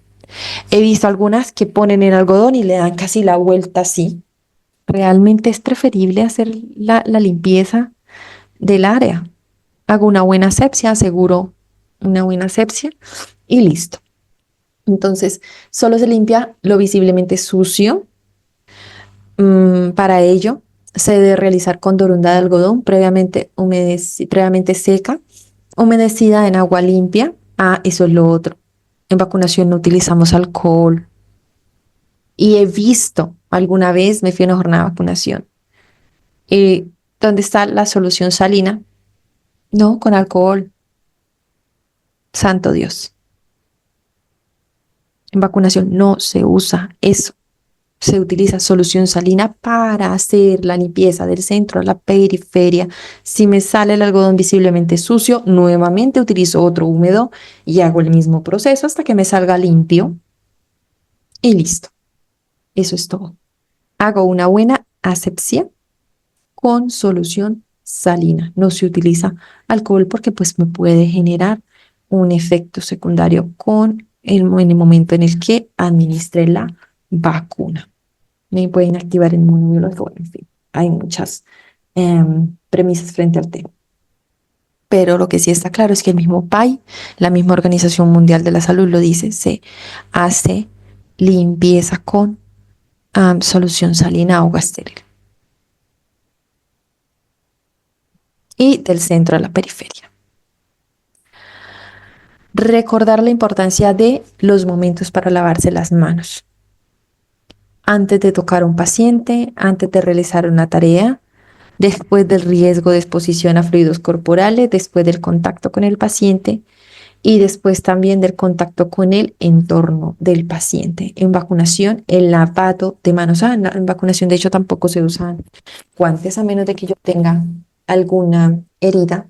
S2: He visto algunas que ponen el algodón y le dan casi la vuelta así. Realmente es preferible hacer la limpieza del área. Hago una buena asepsia, aseguro una buena asepsia y listo. Entonces, solo se limpia lo visiblemente sucio. Para ello, se debe realizar con dorunda de algodón previamente seca, humedecida en agua limpia. Ah, eso es lo otro. En vacunación no utilizamos alcohol. Y he visto, alguna vez me fui a una jornada de vacunación, ¿dónde está la solución salina? No, con alcohol. Santo Dios. En vacunación no se usa eso. Se utiliza solución salina para hacer la limpieza del centro a la periferia. Si me sale el algodón visiblemente sucio, nuevamente utilizo otro húmedo y hago el mismo proceso hasta que me salga limpio y listo. Eso es todo. Hago una buena asepsia con solución salina. No se utiliza alcohol porque pues me puede generar un efecto secundario en el momento en el que administre la vacuna. Me pueden activar el inmunobiológico, bueno, en fin, hay muchas premisas frente al tema. Pero lo que sí está claro es que el mismo PAI, la misma Organización Mundial de la Salud lo dice, se hace limpieza con solución salina o agua estéril. Y del centro a la periferia. Recordar la importancia de los momentos para lavarse las manos. Antes de tocar a un paciente, antes de realizar una tarea, después del riesgo de exposición a fluidos corporales, después del contacto con el paciente y después también del contacto con el entorno del paciente. En vacunación, el lavado de manos. En vacunación, de hecho, tampoco se usan guantes a menos de que yo tenga alguna herida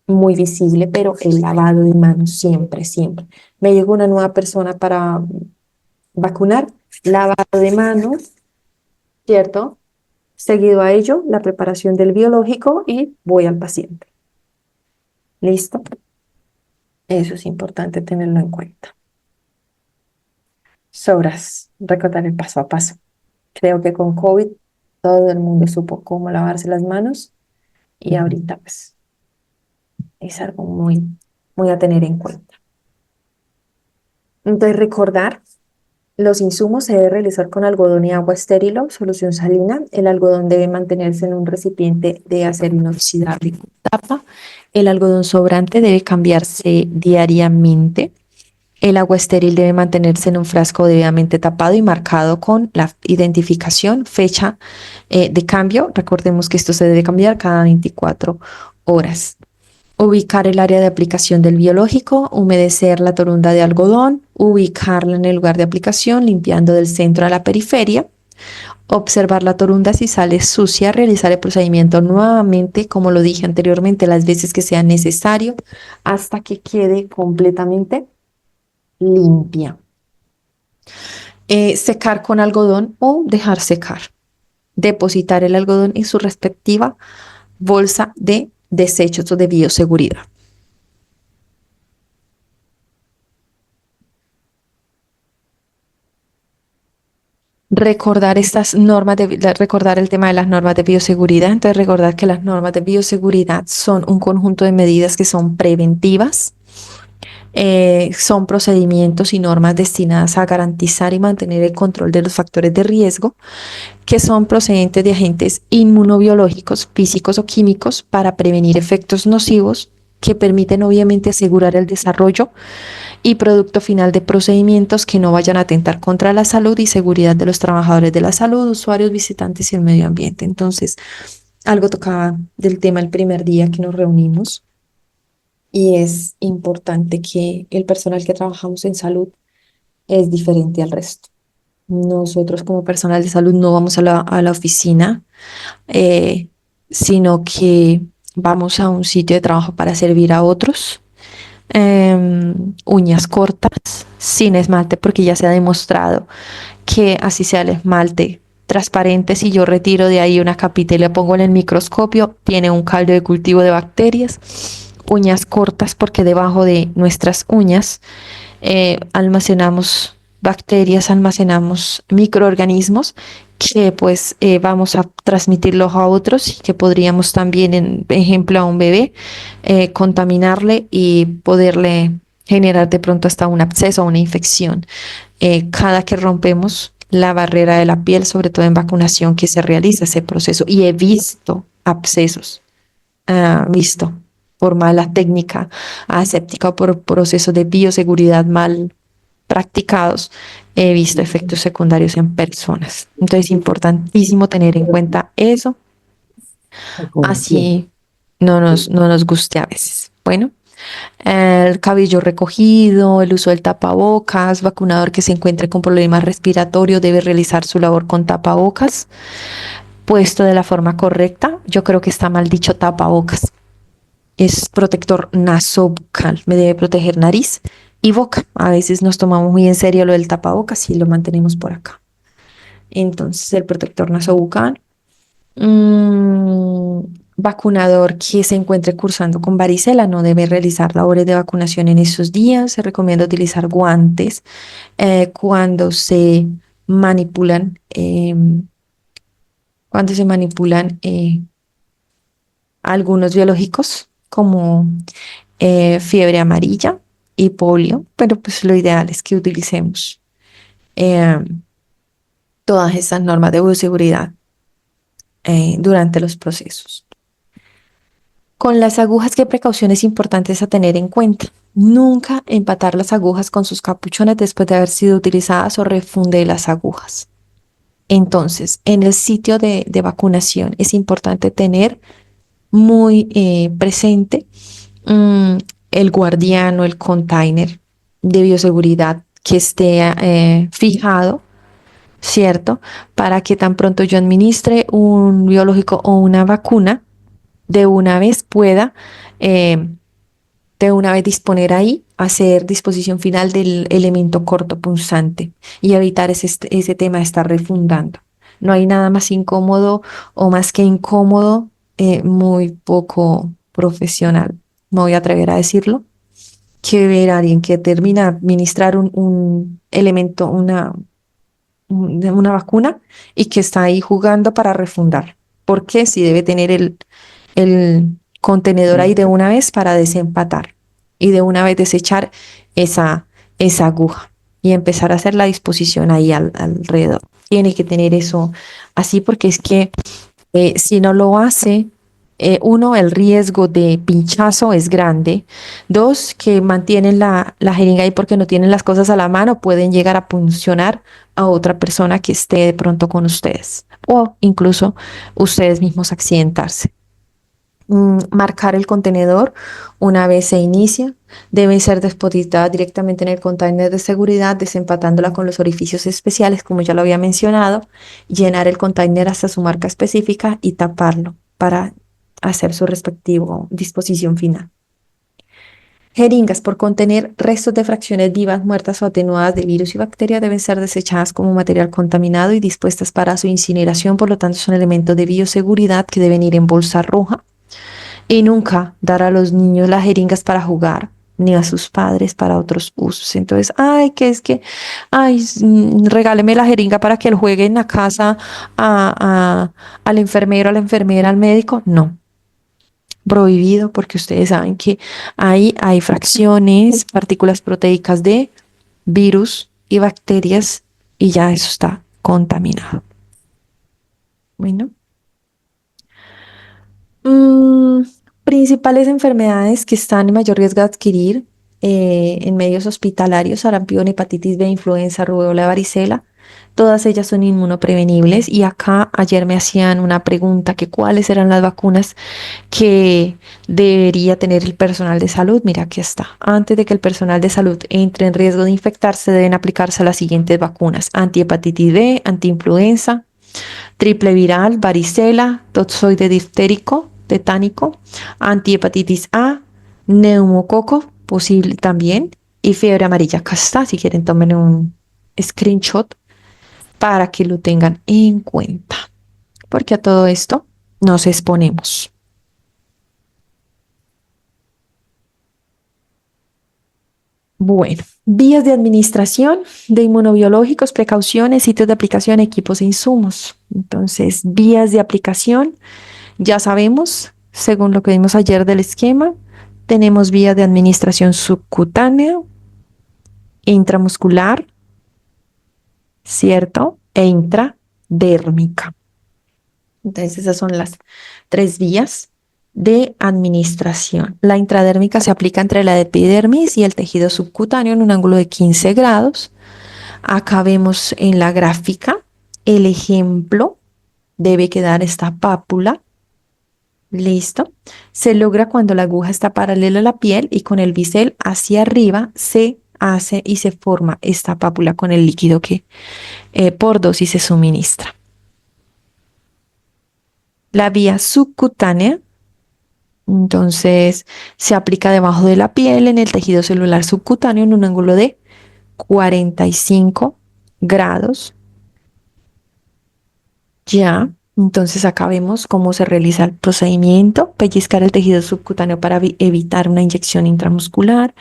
S2: muy visible, pero el lavado de manos siempre, siempre. Me llegó una nueva persona para vacunar, lavado de manos, ¿cierto? Seguido a ello, la preparación del biológico y voy al paciente. ¿Listo? Eso es importante tenerlo en cuenta. Sobras, recordar el paso a paso. Creo que con COVID todo el mundo supo cómo lavarse las manos y ahorita pues es algo muy a tener en cuenta. Entonces recordar Los insumos se debe realizar con algodón y agua estéril o solución salina. El algodón debe mantenerse en un recipiente de acero inoxidable con tapa. El algodón sobrante debe cambiarse diariamente. El agua estéril debe mantenerse en un frasco debidamente tapado y marcado con la identificación, fecha de cambio. Recordemos que esto se debe cambiar cada 24 horas. Ubicar el área de aplicación del biológico, humedecer la torunda de algodón, ubicarla en el lugar de aplicación, limpiando del centro a la periferia, observar la torunda si sale sucia, realizar el procedimiento nuevamente, como lo dije anteriormente, las veces que sea necesario, hasta que quede completamente limpia. Secar con algodón o dejar secar. Depositar el algodón en su respectiva bolsa de desechos o de bioseguridad. Recordar recordar el tema de las normas de bioseguridad. Entonces, recordar que las normas de bioseguridad son un conjunto de medidas que son preventivas, son procedimientos y normas destinadas a garantizar y mantener el control de los factores de riesgo que son procedentes de agentes inmunobiológicos, físicos o químicos para prevenir efectos nocivos que permiten obviamente asegurar el desarrollo y producto final de procedimientos que no vayan a atentar contra la salud y seguridad de los trabajadores de la salud, usuarios, visitantes y el medio ambiente. Entonces, algo tocaba del tema el primer día que nos reunimos y es importante que el personal que trabajamos en salud es diferente al resto. Nosotros como personal de salud no vamos a la oficina, sino que vamos a un sitio de trabajo para servir a otros. Uñas cortas, sin esmalte, porque ya se ha demostrado que así sea el esmalte transparente, si yo retiro de ahí una capita y le pongo en el microscopio, tiene un caldo de cultivo de bacterias. Uñas cortas, porque debajo de nuestras uñas almacenamos bacterias, almacenamos microorganismos que pues vamos a transmitirlos a otros y que podríamos también, en ejemplo, a un bebé, contaminarle y poderle generar de pronto hasta un absceso o una infección. Cada que rompemos la barrera de la piel, sobre todo en vacunación, que se realiza ese proceso, y he visto abscesos, visto por mala técnica aséptica o por procesos de bioseguridad mal practicados, he visto efectos secundarios en personas. Entonces es importantísimo tener en cuenta eso, así no nos guste a veces. Bueno, el cabello recogido, el uso del tapabocas, vacunador que se encuentre con problemas respiratorios debe realizar su labor con tapabocas, puesto de la forma correcta. Yo creo que está mal dicho tapabocas. Es protector nasobucal, me debe proteger nariz y boca. A veces nos tomamos muy en serio lo del tapabocas y lo mantenemos por acá. Entonces, el protector nasobucal. Vacunador que se encuentre cursando con varicela no debe realizar labores de vacunación en esos días. Se recomienda utilizar guantes cuando se manipulan, algunos biológicos como fiebre amarilla y polio, pero pues lo ideal es que utilicemos todas esas normas de bioseguridad durante los procesos. Con las agujas, ¿qué precauciones importantes a tener en cuenta? Nunca empatar las agujas con sus capuchones después de haber sido utilizadas o refunde las agujas. Entonces, en el sitio de vacunación es importante tener muy presente el guardián o el container de bioseguridad que esté fijado, ¿cierto? Para que tan pronto yo administre un biológico o una vacuna, de una vez pueda de una vez disponer ahí, hacer disposición final del elemento cortopunzante y evitar ese tema de estar refundando. No hay nada más incómodo o más que incómodo, muy poco profesional, me voy a atrever a decirlo, que ver a alguien que termina de administrar un elemento, una vacuna y que está ahí jugando para refundar. ¿Por qué? Si debe tener el contenedor ahí de una vez para desempatar y de una vez desechar esa aguja. y empezar a hacer la disposición ahí alrededor. Tiene que tener eso así porque es que si no lo hace, uno, el riesgo de pinchazo es grande. Dos, que mantienen la jeringa ahí porque no tienen las cosas a la mano, pueden llegar a puncionar a otra persona que esté de pronto con ustedes o incluso ustedes mismos accidentarse. Marcar el contenedor una vez se inicia. Debe ser depositada directamente en el container de seguridad, desempatándola con los orificios especiales, como ya lo había mencionado, llenar el container hasta su marca específica y taparlo para hacer su respectivo disposición final. Jeringas por contener restos de fracciones vivas, muertas o atenuadas de virus y bacterias deben ser desechadas como material contaminado y dispuestas para su incineración, por lo tanto son elementos de bioseguridad que deben ir en bolsa roja. Y nunca dar a los niños las jeringas para jugar, ni a sus padres para otros usos. Entonces, regáleme la jeringa para que él juegue en la casa al enfermero, a la enfermera, al médico. No, prohibido porque ustedes saben que ahí hay fracciones, partículas proteicas de virus y bacterias y ya eso está contaminado. Bueno. Mm, Principales enfermedades que están en mayor riesgo de adquirir en medios hospitalarios: sarampión, hepatitis B, influenza, rubéola, varicela. Todas ellas son inmunoprevenibles y acá ayer me hacían una pregunta que cuáles eran las vacunas que debería tener el personal de salud. Mira, aquí está. Antes de que el personal de salud entre en riesgo de infectarse, deben aplicarse las siguientes vacunas: antihepatitis B, antiinfluenza, triple viral, varicela, tozoide difterico, tetánico, antihepatitis A, neumococo, posible también, y fiebre amarilla. Acá está, si quieren tomen un screenshot para que lo tengan en cuenta, porque a todo esto nos exponemos. Bueno, vías de administración de inmunobiológicos, precauciones, sitios de aplicación, equipos e insumos. Entonces, vías de aplicación, ya sabemos, según lo que vimos ayer del esquema, tenemos vías de administración subcutánea, intramuscular, ¿cierto? E intradérmica. Entonces, esas son las tres vías de administración. La intradérmica se aplica entre la epidermis y el tejido subcutáneo en un ángulo de 15 grados. Acá vemos en la gráfica el ejemplo. Debe quedar esta pápula. Listo. Se logra cuando la aguja está paralela a la piel y con el bisel hacia arriba se hace y se forma esta pápula con el líquido que por dosis se suministra. La vía subcutánea, entonces, se aplica debajo de la piel en el tejido celular subcutáneo en un ángulo de 45 grados. Ya, entonces acá vemos cómo se realiza el procedimiento: pellizcar el tejido subcutáneo para evitar una inyección intramuscular,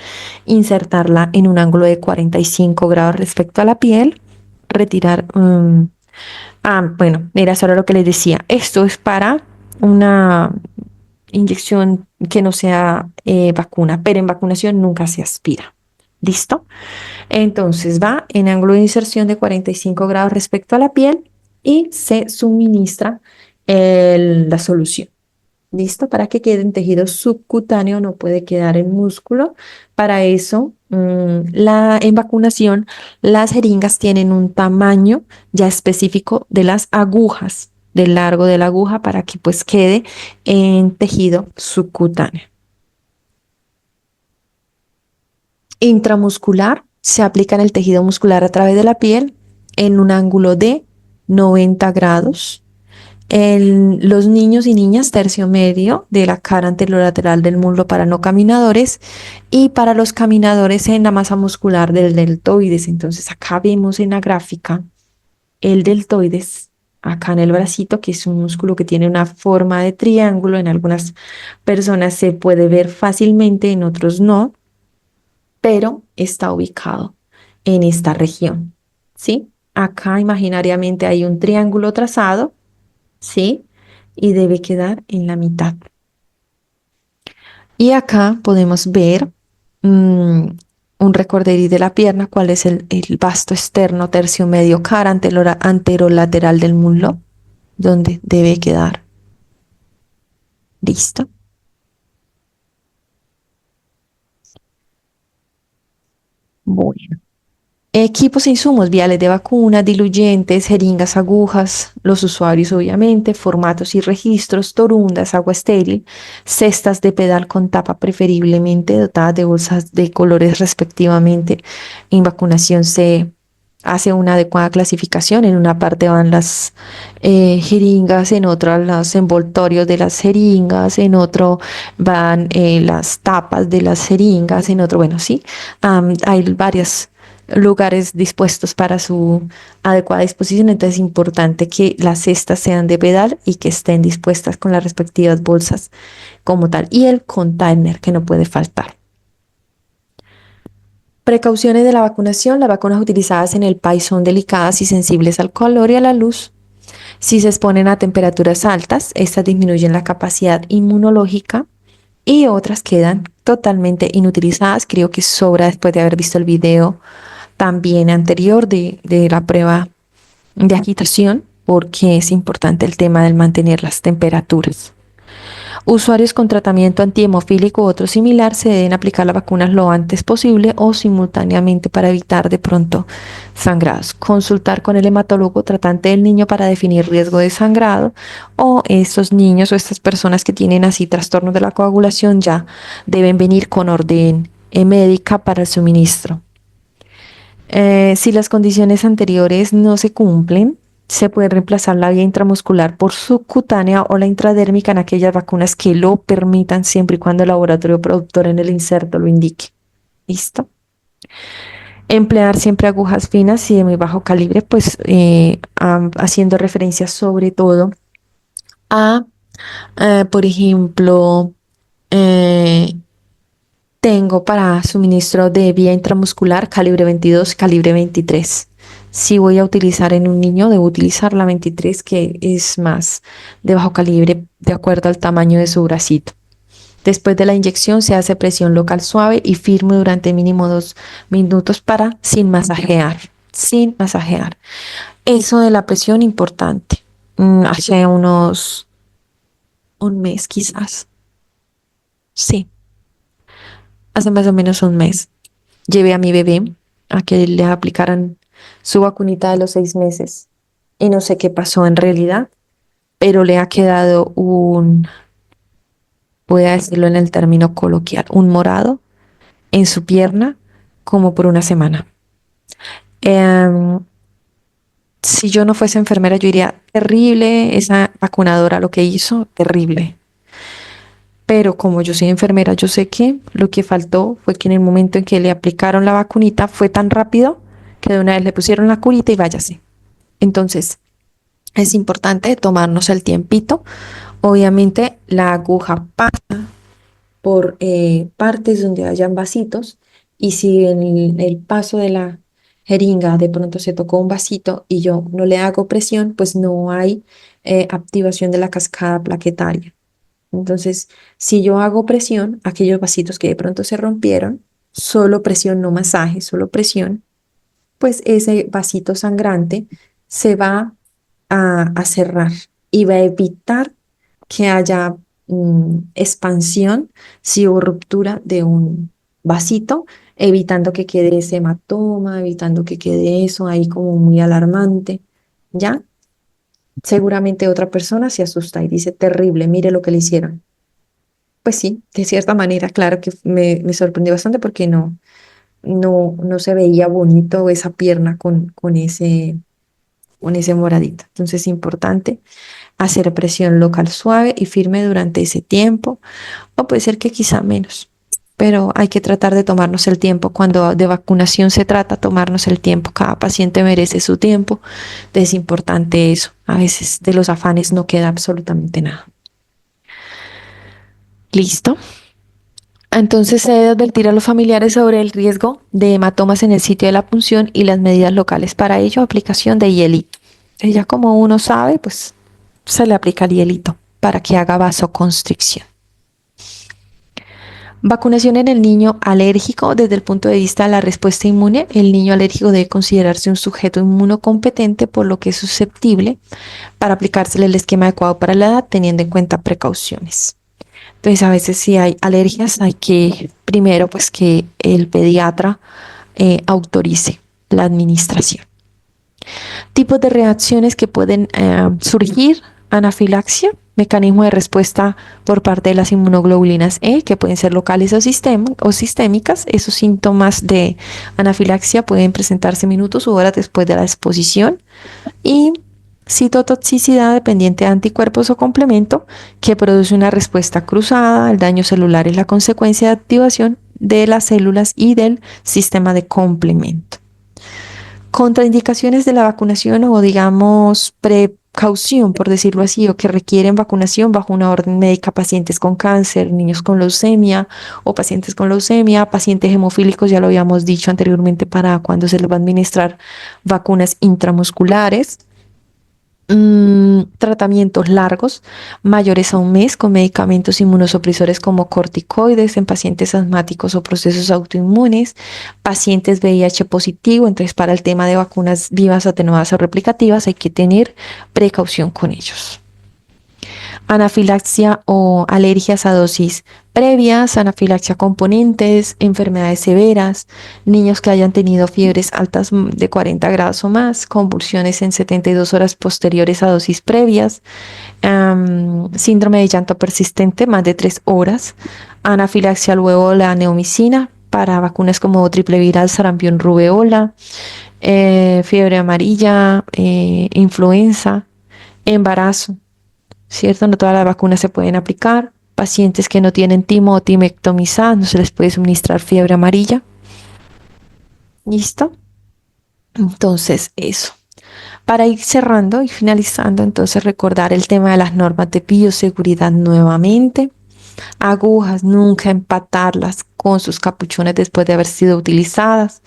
S2: insertarla en un ángulo de 45 grados respecto a la piel, retirar. Bueno, era solo lo que les decía. Esto es para una inyección que no sea vacuna, pero en vacunación nunca se aspira. ¿Listo? Entonces va en ángulo de inserción de 45 grados respecto a la piel y se suministra la solución. ¿Listo? Para que quede en tejido subcutáneo, no puede quedar en músculo. Para eso, en vacunación, las jeringas tienen un tamaño ya específico de las agujas, del largo de la aguja, para que pues quede en tejido subcutáneo. Intramuscular se aplica en el tejido muscular a través de la piel en un ángulo de 90 grados. En los niños y niñas, tercio medio de la cara anterolateral del muslo para no caminadores, y para los caminadores en la masa muscular del deltoides. Entonces acá vemos en la gráfica el deltoides, acá en el bracito, que es un músculo que tiene una forma de triángulo. En algunas personas se puede ver fácilmente, en otros no, pero está ubicado en esta región, ¿sí? Acá imaginariamente hay un triángulo trazado, ¿sí? Y debe quedar en la mitad. Y acá podemos ver un recorderis de la pierna, cuál es el vasto externo, tercio medio, cara anterolateral del muslo, donde debe quedar. ¿Listo? Bueno. Equipos e insumos, viales de vacuna, diluyentes, jeringas, agujas, los usuarios obviamente, formatos y registros, torundas, agua estéril, cestas de pedal con tapa preferiblemente dotadas de bolsas de colores respectivamente. En vacunación se hace una adecuada clasificación, en una parte van las jeringas, en otra los envoltorios de las jeringas, en otro van las tapas de las jeringas, en otro, bueno, sí, hay varias lugares dispuestos para su adecuada disposición, entonces es importante que las cestas sean de pedal y que estén dispuestas con las respectivas bolsas como tal, y el container que no puede faltar. Precauciones de la vacunación. Las vacunas utilizadas en el país son delicadas y sensibles al calor y a la luz. Si se exponen a temperaturas altas, estas disminuyen la capacidad inmunológica y otras quedan totalmente inutilizadas. Creo que sobra después de haber visto el video también anterior de la prueba de agitación, porque es importante el tema del mantener las temperaturas. Usuarios con tratamiento antihemofílico u otro similar se deben aplicar las vacunas lo antes posible o simultáneamente para evitar de pronto sangrados. Consultar con el hematólogo tratante del niño para definir riesgo de sangrado, o estos niños o estas personas que tienen así trastornos de la coagulación ya deben venir con orden médica para el suministro. Si las condiciones anteriores no se cumplen, se puede reemplazar la vía intramuscular por subcutánea o la intradérmica en aquellas vacunas que lo permitan, siempre y cuando el laboratorio productor en el inserto lo indique. ¿Listo? Emplear siempre agujas finas y de muy bajo calibre, pues haciendo referencia sobre todo a, por ejemplo, tengo para suministro de vía intramuscular calibre 22, calibre 23. Si voy a utilizar en un niño, debo utilizar la 23, que es más de bajo calibre de acuerdo al tamaño de su bracito. Después de la inyección se hace presión local suave y firme durante mínimo 2 minutos sin masajear. Sin masajear. Eso de la presión importante. Hace un mes quizás. Sí. Hace más o menos un mes, llevé a mi bebé a que le aplicaran su vacunita de los 6 meses. Y no sé qué pasó en realidad, pero le ha quedado voy a decirlo en el término coloquial, un morado en su pierna como por una semana. Si yo no fuese enfermera, yo diría, terrible esa vacunadora lo que hizo, terrible. Pero como yo soy enfermera, yo sé que lo que faltó fue que en el momento en que le aplicaron la vacunita fue tan rápido que de una vez le pusieron la curita y váyase. Entonces, es importante tomarnos el tiempito. Obviamente, la aguja pasa por partes donde hayan vasitos, y si en el paso de la jeringa de pronto se tocó un vasito y yo no le hago presión, pues no hay activación de la cascada plaquetaria. Entonces, si yo hago presión, aquellos vasitos que de pronto se rompieron, solo presión, no masaje, solo presión, pues ese vasito sangrante se va a cerrar y va a evitar que haya expansión, sí, o ruptura de un vasito, evitando que quede ese hematoma, evitando que quede eso ahí como muy alarmante, ¿ya? Seguramente otra persona se asusta y dice, terrible, mire lo que le hicieron. Pues sí, de cierta manera, claro que me sorprendió bastante porque no se veía bonito esa pierna con ese moradito. Entonces es importante hacer presión local suave y firme durante ese tiempo, o puede ser que quizá menos, pero hay que tratar de tomarnos el tiempo. Cuando de vacunación se trata, tomarnos el tiempo. Cada paciente merece su tiempo. Es importante eso. A veces de los afanes no queda absolutamente nada. ¿Listo? Entonces se debe advertir a los familiares sobre el riesgo de hematomas en el sitio de la punción y las medidas locales. Para ello, aplicación de hielito. Ya como uno sabe, pues se le aplica el hielito para que haga vasoconstricción. Vacunación en el niño alérgico. Desde el punto de vista de la respuesta inmune, el niño alérgico debe considerarse un sujeto inmunocompetente, por lo que es susceptible para aplicársele el esquema adecuado para la edad, teniendo en cuenta precauciones. Entonces, a veces si hay alergias, hay que primero pues que el pediatra autorice la administración. Tipos de reacciones que pueden surgir: anafilaxia, mecanismo de respuesta por parte de las inmunoglobulinas E, que pueden ser locales o sistémicas. Esos síntomas de anafilaxia pueden presentarse minutos u horas después de la exposición. Y citotoxicidad dependiente de anticuerpos o complemento, que produce una respuesta cruzada. El daño celular es la consecuencia de activación de las células y del sistema de complemento. Contraindicaciones de la vacunación, o digamos precaución, por decirlo así, o que requieren vacunación bajo una orden médica: pacientes con cáncer, niños con leucemia o pacientes con leucemia, pacientes hemofílicos, ya lo habíamos dicho anteriormente, para cuando se les va a administrar vacunas intramusculares. Tratamientos largos, mayores a un mes, con medicamentos inmunosupresores como corticoides en pacientes asmáticos o procesos autoinmunes, pacientes VIH positivo. Entonces, para el tema de vacunas vivas, atenuadas o replicativas, hay que tener precaución con ellos. Anafilaxia o alergias a dosis previas, anafilaxia componentes, enfermedades severas, niños que hayan tenido fiebres altas de 40 grados o más, convulsiones en 72 horas posteriores a dosis previas, síndrome de llanto persistente más de 3 horas, anafilaxia luego de la neomicina para vacunas como triple viral, sarampión, rubeola, fiebre amarilla, influenza, embarazo. ¿Cierto? No todas las vacunas se pueden aplicar. Pacientes que no tienen timo o timectomizada, no se les puede suministrar fiebre amarilla. ¿Listo? Entonces, eso. Para ir cerrando y finalizando, entonces recordar el tema de las normas de bioseguridad nuevamente. Agujas, nunca empatarlas con sus capuchones después de haber sido utilizadas.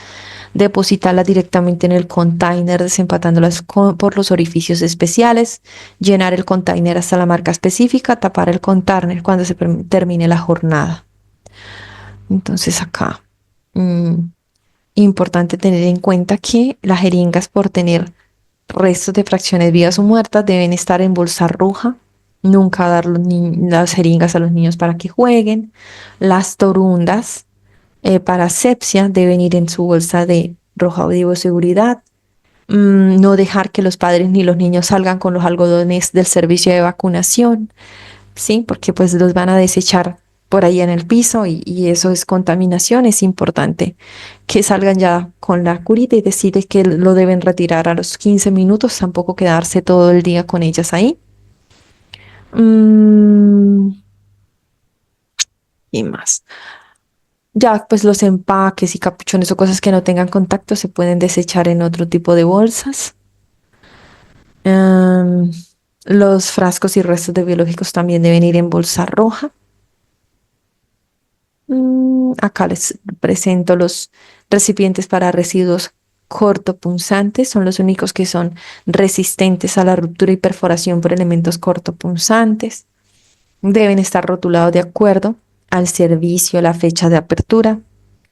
S2: Depositarlas directamente en el container, desempatándolas por los orificios especiales. Llenar el container hasta la marca específica. Tapar el container cuando se termine la jornada. Entonces acá, importante tener en cuenta que las jeringas, por tener restos de fracciones vivas o muertas, deben estar en bolsa roja. Nunca dar las jeringas a los niños para que jueguen. Las torundas para asepsia deben ir en su bolsa de roja o de bioseguridad. No dejar que los padres ni los niños salgan con los algodones del servicio de vacunación, ¿sí? Porque pues los van a desechar por ahí en el piso, y eso es contaminación. Es importante que salgan ya con la curita y decide que lo deben retirar a los 15 minutos, tampoco quedarse todo el día con ellas ahí. Y más. Ya, pues los empaques y capuchones o cosas que no tengan contacto se pueden desechar en otro tipo de bolsas. Los frascos y restos de biológicos también deben ir en bolsa roja. Acá les presento los recipientes para residuos cortopunzantes. Son los únicos que son resistentes a la ruptura y perforación por elementos cortopunzantes. Deben estar rotulados de acuerdo al servicio, la fecha de apertura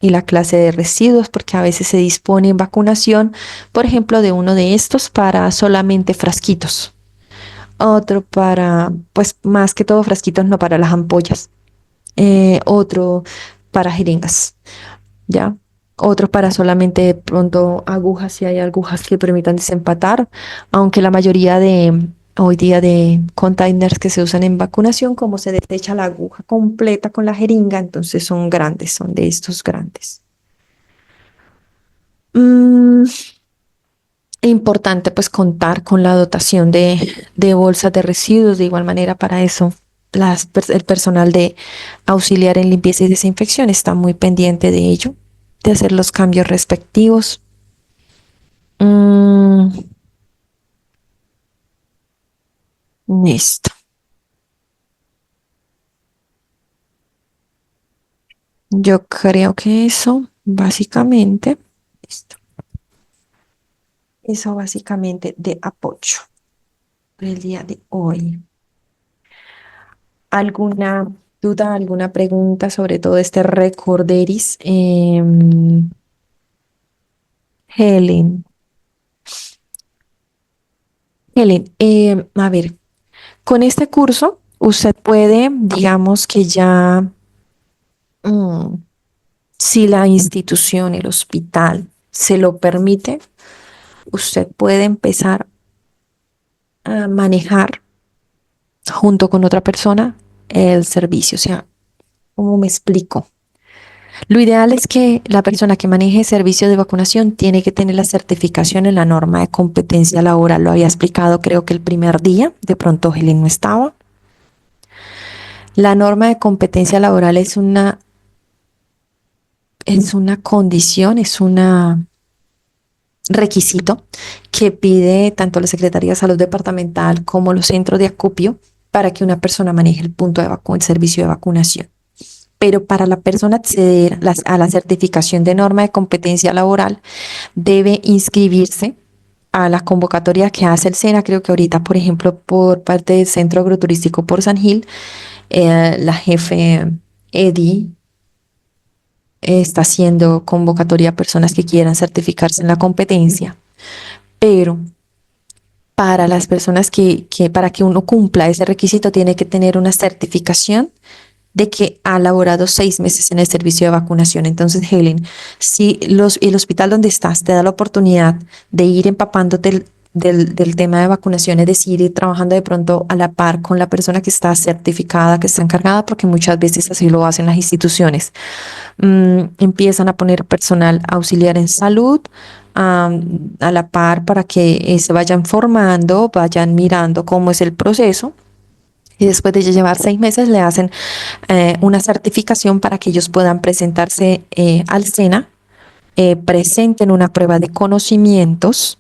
S2: y la clase de residuos, porque a veces se dispone en vacunación, por ejemplo, de uno de estos para solamente frasquitos, otro para, pues más que todo frasquitos, no para las ampollas, otro para jeringas, ¿ya? Otro para solamente de pronto agujas, si hay agujas que permitan desempatar, aunque la mayoría de hoy día de containers que se usan en vacunación, como se desecha la aguja completa con la jeringa, entonces son grandes, son de estos grandes. Importante pues contar con la dotación de bolsas de residuos. De igual manera, para eso el personal de auxiliar en limpieza y desinfección está muy pendiente de ello, de hacer los cambios respectivos. Listo. Yo creo que eso básicamente, listo. Eso básicamente de apoyo por el día de hoy. ¿Alguna duda, alguna pregunta sobre todo este recorderis? Helen. Helen, a ver, con este curso usted puede, digamos que ya, mm, si la institución, el hospital, se lo permite, usted puede empezar a manejar junto con otra persona el servicio. O sea, ¿cómo me explico? Lo ideal es que la persona que maneje servicio de vacunación tiene que tener la certificación en la norma de competencia laboral. Lo había explicado creo que el primer día, de pronto Helen no estaba. La norma de competencia laboral es una condición, es un requisito que pide tanto la Secretaría de Salud Departamental como los centros de acopio para que una persona maneje el punto de el servicio de vacunación. Pero para la persona acceder a la certificación de norma de competencia laboral, debe inscribirse a la convocatoria que hace el SENA. Creo que ahorita, por ejemplo, por parte del Centro Agroturístico por San Gil, la jefe Edi está haciendo convocatoria a personas que quieran certificarse en la competencia, pero para las personas para que uno cumpla ese requisito, tiene que tener una certificación de que ha laborado 6 meses en el servicio de vacunación. Entonces, Helen, si el hospital donde estás te da la oportunidad de ir empapándote del tema de vacunación, es decir, ir trabajando de pronto a la par con la persona que está certificada, que está encargada, porque muchas veces así lo hacen las instituciones. Empiezan a poner personal auxiliar en salud a la par para que se vayan formando, vayan mirando cómo es el proceso. Y después de llevar 6 meses le hacen una certificación para que ellos puedan presentarse al SENA, presenten una prueba de conocimientos.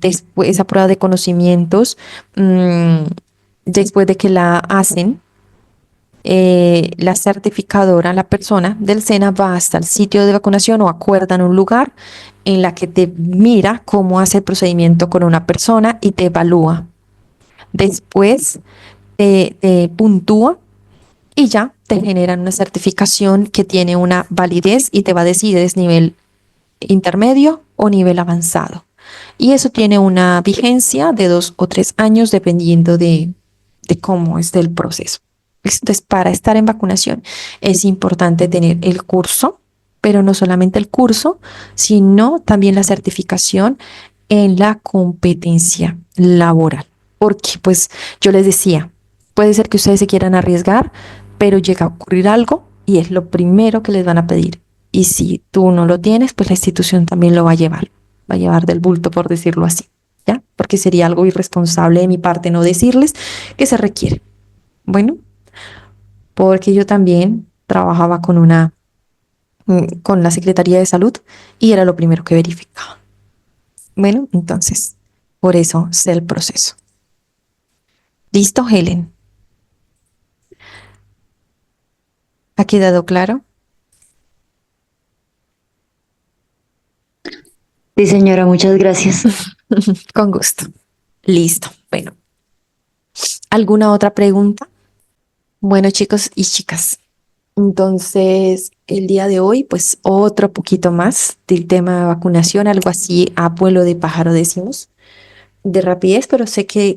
S2: Después, esa prueba de conocimientos, después de que la hacen, la certificadora, la persona del SENA va hasta el sitio de vacunación o acuerdan un lugar en la que te mira cómo hace el procedimiento con una persona y te evalúa. Después te puntúa y ya te generan una certificación que tiene una validez y te va a decir es nivel intermedio o nivel avanzado. Y eso tiene una vigencia de 2 o 3 años dependiendo de cómo esté el proceso. Entonces, para estar en vacunación es importante tener el curso, pero no solamente el curso, sino también la certificación en la competencia laboral. Porque, pues, yo les decía, puede ser que ustedes se quieran arriesgar, pero llega a ocurrir algo y es lo primero que les van a pedir. Y si tú no lo tienes, pues la institución también lo va a llevar del bulto, por decirlo así, ¿ya? Porque sería algo irresponsable de mi parte no decirles que se requiere. Bueno, porque yo también trabajaba con la Secretaría de Salud y era lo primero que verificaba. Bueno, entonces, por eso sé el proceso. ¿Listo, Helen? ¿Ha quedado claro?
S7: Sí, señora, muchas gracias.
S2: Con gusto. Listo. Bueno, ¿alguna otra pregunta? Bueno, chicos y chicas, entonces el día de hoy, pues otro poquito más del tema de vacunación, algo así a vuelo de pájaro decimos, de rapidez, pero sé que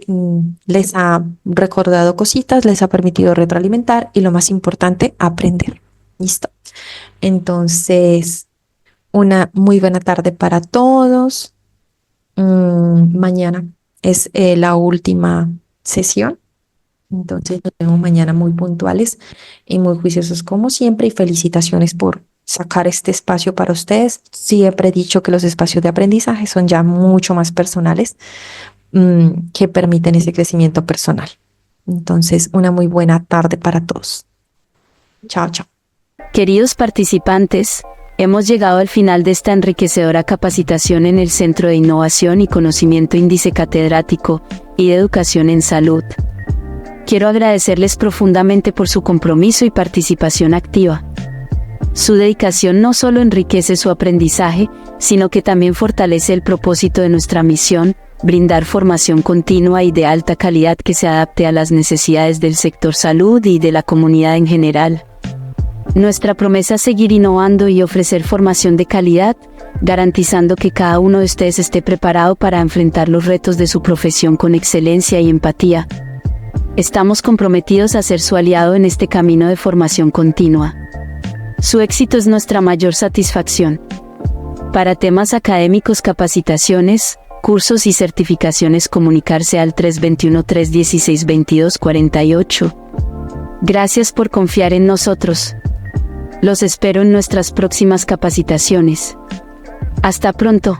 S2: les ha recordado cositas, les ha permitido retroalimentar y lo más importante, aprender. ¿Listo? Entonces, una muy buena tarde para todos. Mañana es la última sesión. Entonces nos vemos mañana muy puntuales y muy juiciosos como siempre y felicitaciones por sacar este espacio para ustedes. Siempre he dicho que los espacios de aprendizaje son ya mucho más personales, que permiten ese crecimiento personal. Entonces, una muy buena tarde para todos. Chao, chao.
S1: Queridos participantes, hemos llegado al final de esta enriquecedora capacitación en el Centro de Innovación y Conocimiento Índice Catedrático y de Educación en Salud. Quiero agradecerles profundamente por su compromiso y participación activa. Su dedicación no solo enriquece su aprendizaje, sino que también fortalece el propósito de nuestra misión brindar formación continua y de alta calidad que se adapte a las necesidades del sector salud y de la comunidad en general. Nuestra promesa es seguir innovando y ofrecer formación de calidad, garantizando que cada uno de ustedes esté preparado para enfrentar los retos de su profesión con excelencia y empatía. Estamos comprometidos a ser su aliado en este camino de formación continua. Su éxito es nuestra mayor satisfacción. Para temas académicos, capacitaciones, cursos y certificaciones, comunicarse al 321-316-2248. Gracias por confiar en nosotros. Los espero en nuestras próximas capacitaciones. Hasta pronto.